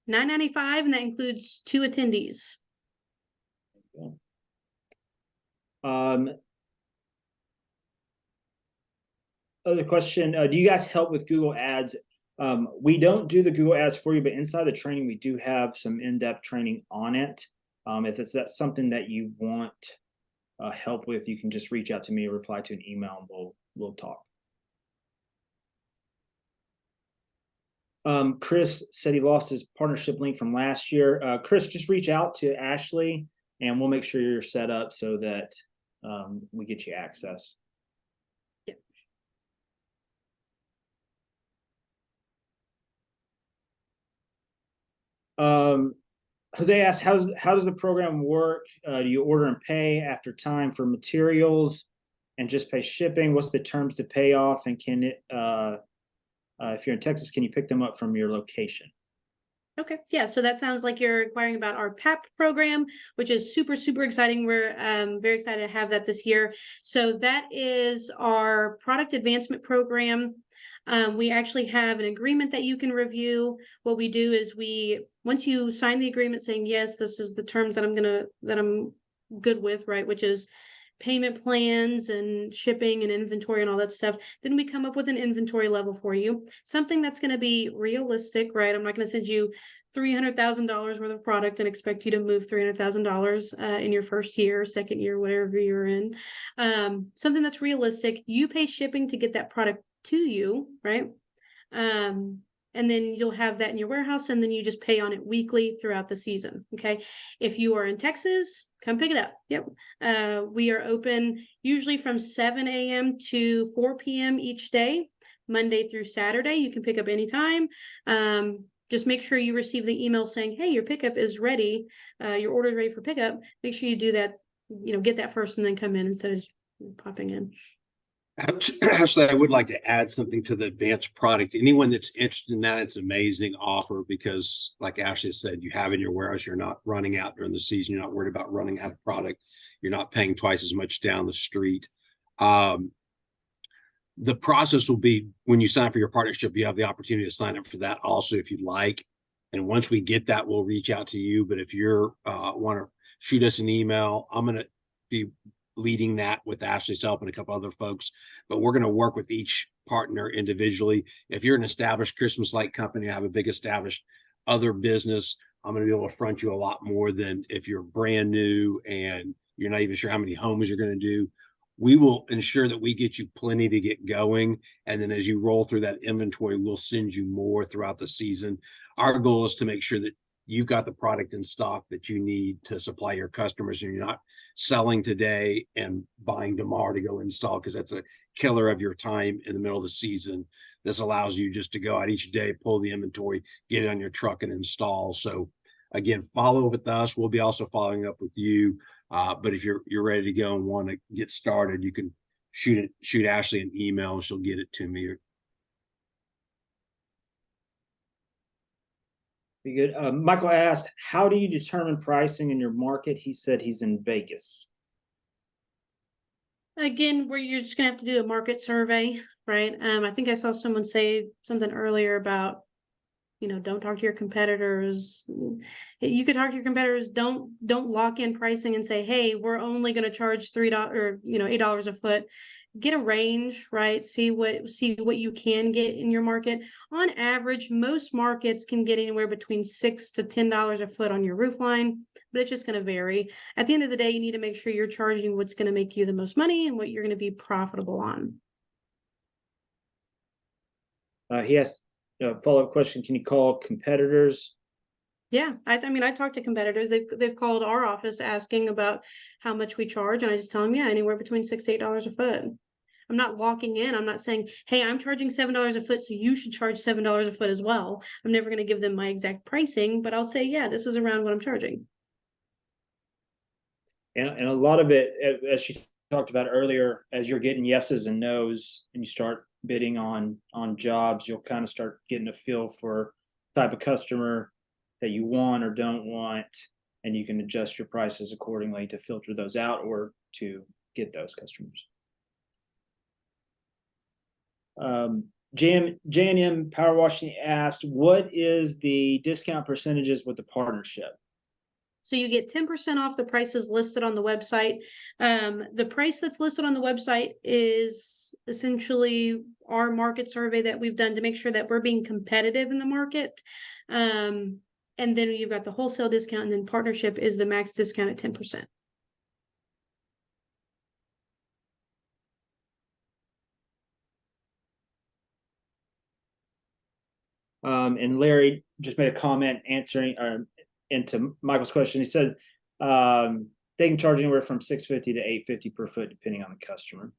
$9.95, and that includes 2 attendees. Other question, do you guys help with Google Ads? We don't do the Google Ads for you, but inside the training, we do have some in-depth training on it. If it's something that you want help with, you can just reach out to me or reply to an email and we'll talk. Chris said he lost his partnership link from last year. Chris, just reach out to Ashley and we'll make sure you're set up so that we get you access. Jose asked, how does the program work? Do you order and pay after time for materials and just pay shipping? What's the terms to pay off? And can it, if you're in Texas, can you pick them up from your location? Okay, yeah, so that sounds like you're inquiring about our PAP program, which is super, super exciting. We're very excited to have that this year. So that is our product advancement program. We actually have an agreement that you can review. What we do is once you sign the agreement saying, yes, this is the terms that I'm good with, right, which is payment plans and shipping and inventory and all that stuff, then we come up with an inventory level for you, something that's going to be realistic, right? I'm not going to send you $300,000 worth of product and expect you to move $300,000 in your first year, second year, whatever you're in. Something that's realistic. You pay shipping to get that product to you, right? And then you'll have that in your warehouse, and then you just pay on it weekly throughout the season. Okay. If you are in Texas, come pick it up. Yep. We are open usually from 7 a.m. to 4 p.m. each day, Monday through Saturday. You can pick up anytime. Just make sure you receive the email saying, hey, your pickup is ready. Your order is ready for pickup. Make sure you do that, get that first and then come in instead of popping in. Actually, I would like to add something to the advanced product. Anyone that's interested in that, it's an amazing offer because, like Ashley said, you have in your warehouse, you're not running out during the season. You're not worried about running out of product. You're not paying twice as much down the street. The process will be when you sign up for your partnership, you have the opportunity to sign up for that also if you'd like. And once we get that, we'll reach out to you. But if you're want to shoot us an email, I'm going to be leading that with Ashley's help and a couple other folks, but we're going to work with each partner individually. If you're an established Christmas light company, have a big established other business, I'm going to be able to front you a lot more than if you're brand new and you're not even sure how many homes you're going to do. We will ensure that we get you plenty to get going. And then as you roll through that inventory, we'll send you more throughout the season. Our goal is to make sure that you've got the product in stock that you need to supply your customers, and you're not selling today and buying tomorrow to go install, because that's a killer of your time in the middle of the season. This allows you just to go out each day, pull the inventory, get it on your truck and install. So again, follow with us. We'll be also following up with you. But if you're ready to go and want to get started, you can shoot Ashley an email and she'll get it to me. Be good. Michael asked, how do you determine pricing in your market? He said he's in Vegas. Again, where you're just gonna have to do a market survey, right? I think I saw someone say something earlier about, don't talk to your competitors. You could talk to your competitors. Don't lock in pricing and say, hey, we're only going to charge $3 or $8 a foot. Get a range, right? See what you can get in your market. On average, most markets can get anywhere between $6 to $10 a foot on your roof line, but it's just going to vary. At the end of the day, you need to make sure you're charging what's going to make you the most money and what you're going to be profitable on. He asked a follow-up question. Can you call competitors? Yeah, I mean, I talk to competitors. They've called our office asking about how much we charge, and I just tell them, yeah, anywhere between $6 to $8 a foot. I'm not locking in. I'm not saying, hey, I'm charging $7 a foot, so you should charge $7 a foot as well. I'm never going to give them my exact pricing, but I'll say, yeah, this is around what I'm charging. And a lot of it, as she talked about earlier, as you're getting yeses and nos and you start bidding on jobs, you'll kind of start getting a feel for type of customer that you want or don't want, and you can adjust your prices accordingly to filter those out or to get those customers. JNM Power Washing asked, what is the discount percentages with the partnership? So you get 10% off the prices listed on the website. The price that's listed on the website is essentially our market survey that we've done to make sure that we're being competitive in the market. And then you've got the wholesale discount, and then partnership is the max discount at 10%. And Larry just made a comment answering into Michael's question. He said they can charge anywhere from $650 to $850 per foot, depending on the customer.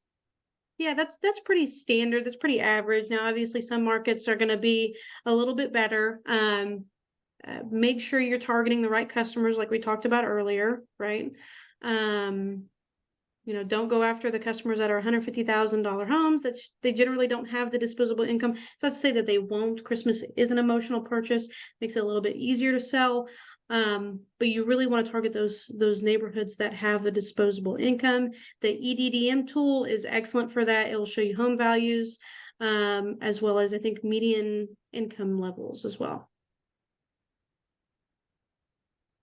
Yeah, that's pretty standard. That's pretty average. Now, obviously, some markets are going to be a little bit better. Make sure you're targeting the right customers, like we talked about earlier, right? Don't go after the customers that are $150,000 homes that they generally don't have the disposable income. It's not to say that they won't. Christmas is an emotional purchase, makes it a little bit easier to sell. But you really want to target those neighborhoods that have the disposable income. The EDDM tool is excellent for that. It will show you home values, as well as I think median income levels as well.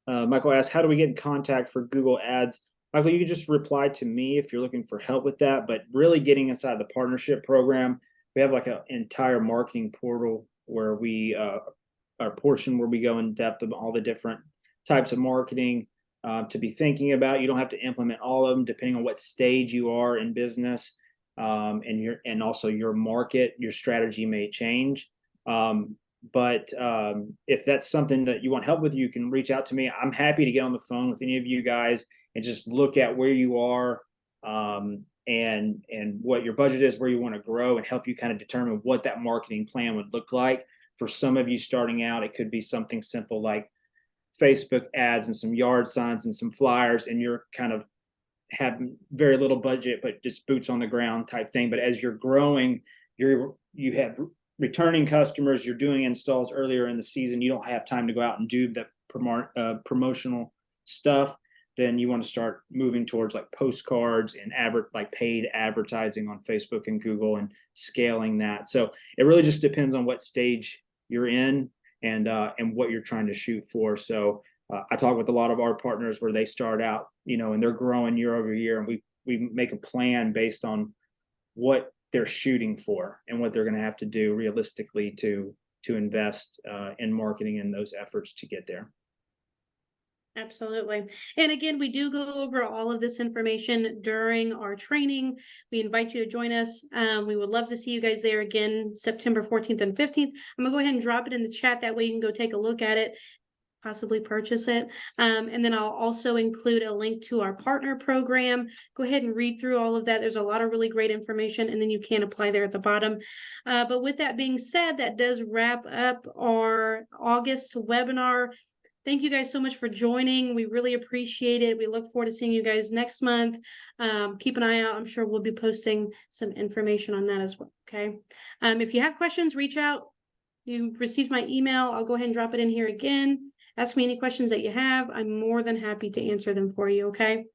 Michael asked, how do we get in contact for Google Ads? Michael, you can just reply to me if you're looking for help with that, but really getting inside the partnership program, we have like an entire marketing portal where we, our portion where we go in depth of all the different types of marketing to be thinking about. You don't have to implement all of them depending on what stage you are in business and also your market, your strategy may change. But if that's something that you want help with, you can reach out to me. I'm happy to get on the phone with any of you guys and just look at where you are and what your budget is, where you want to grow, and help you kind of determine what that marketing plan would look like. For some of you starting out, it could be something simple like Facebook ads and some yard signs and some flyers, and you're kind of have very little budget, but just boots on the ground type thing. But as you're growing, you have returning customers, you're doing installs earlier in the season, you don't have time to go out and do the promotional stuff, then you want to start moving towards like postcards and like paid advertising on Facebook and Google and scaling that. So it really just depends on what stage you're in and what you're trying to shoot for. So I talk with a lot of our partners where they start out, and they're growing year over year, and we make a plan based on what they're shooting for and what they're going to have to do realistically to invest in marketing and those efforts to get there. Absolutely. And again, we do go over all of this information during our training. We invite you to join us. We would love to see you guys there again, September 14th and 15th. I'm gonna go ahead and drop it in the chat. That way you can go take a look at it, possibly purchase it. And then I'll also include a link to our partner program. Go ahead and read through all of that. There's a lot of really great information, and then you can apply there at the bottom. But with that being said, that does wrap up our August webinar. Thank you guys so much for joining. We really appreciate it. We look forward to seeing you guys next month. Keep an eye out. I'm sure we'll be posting some information on that as well. Okay. If you have questions, reach out. You received my email. I'll go ahead and drop it in here again. Ask me any questions that you have. I'm more than happy to answer them for you. Okay.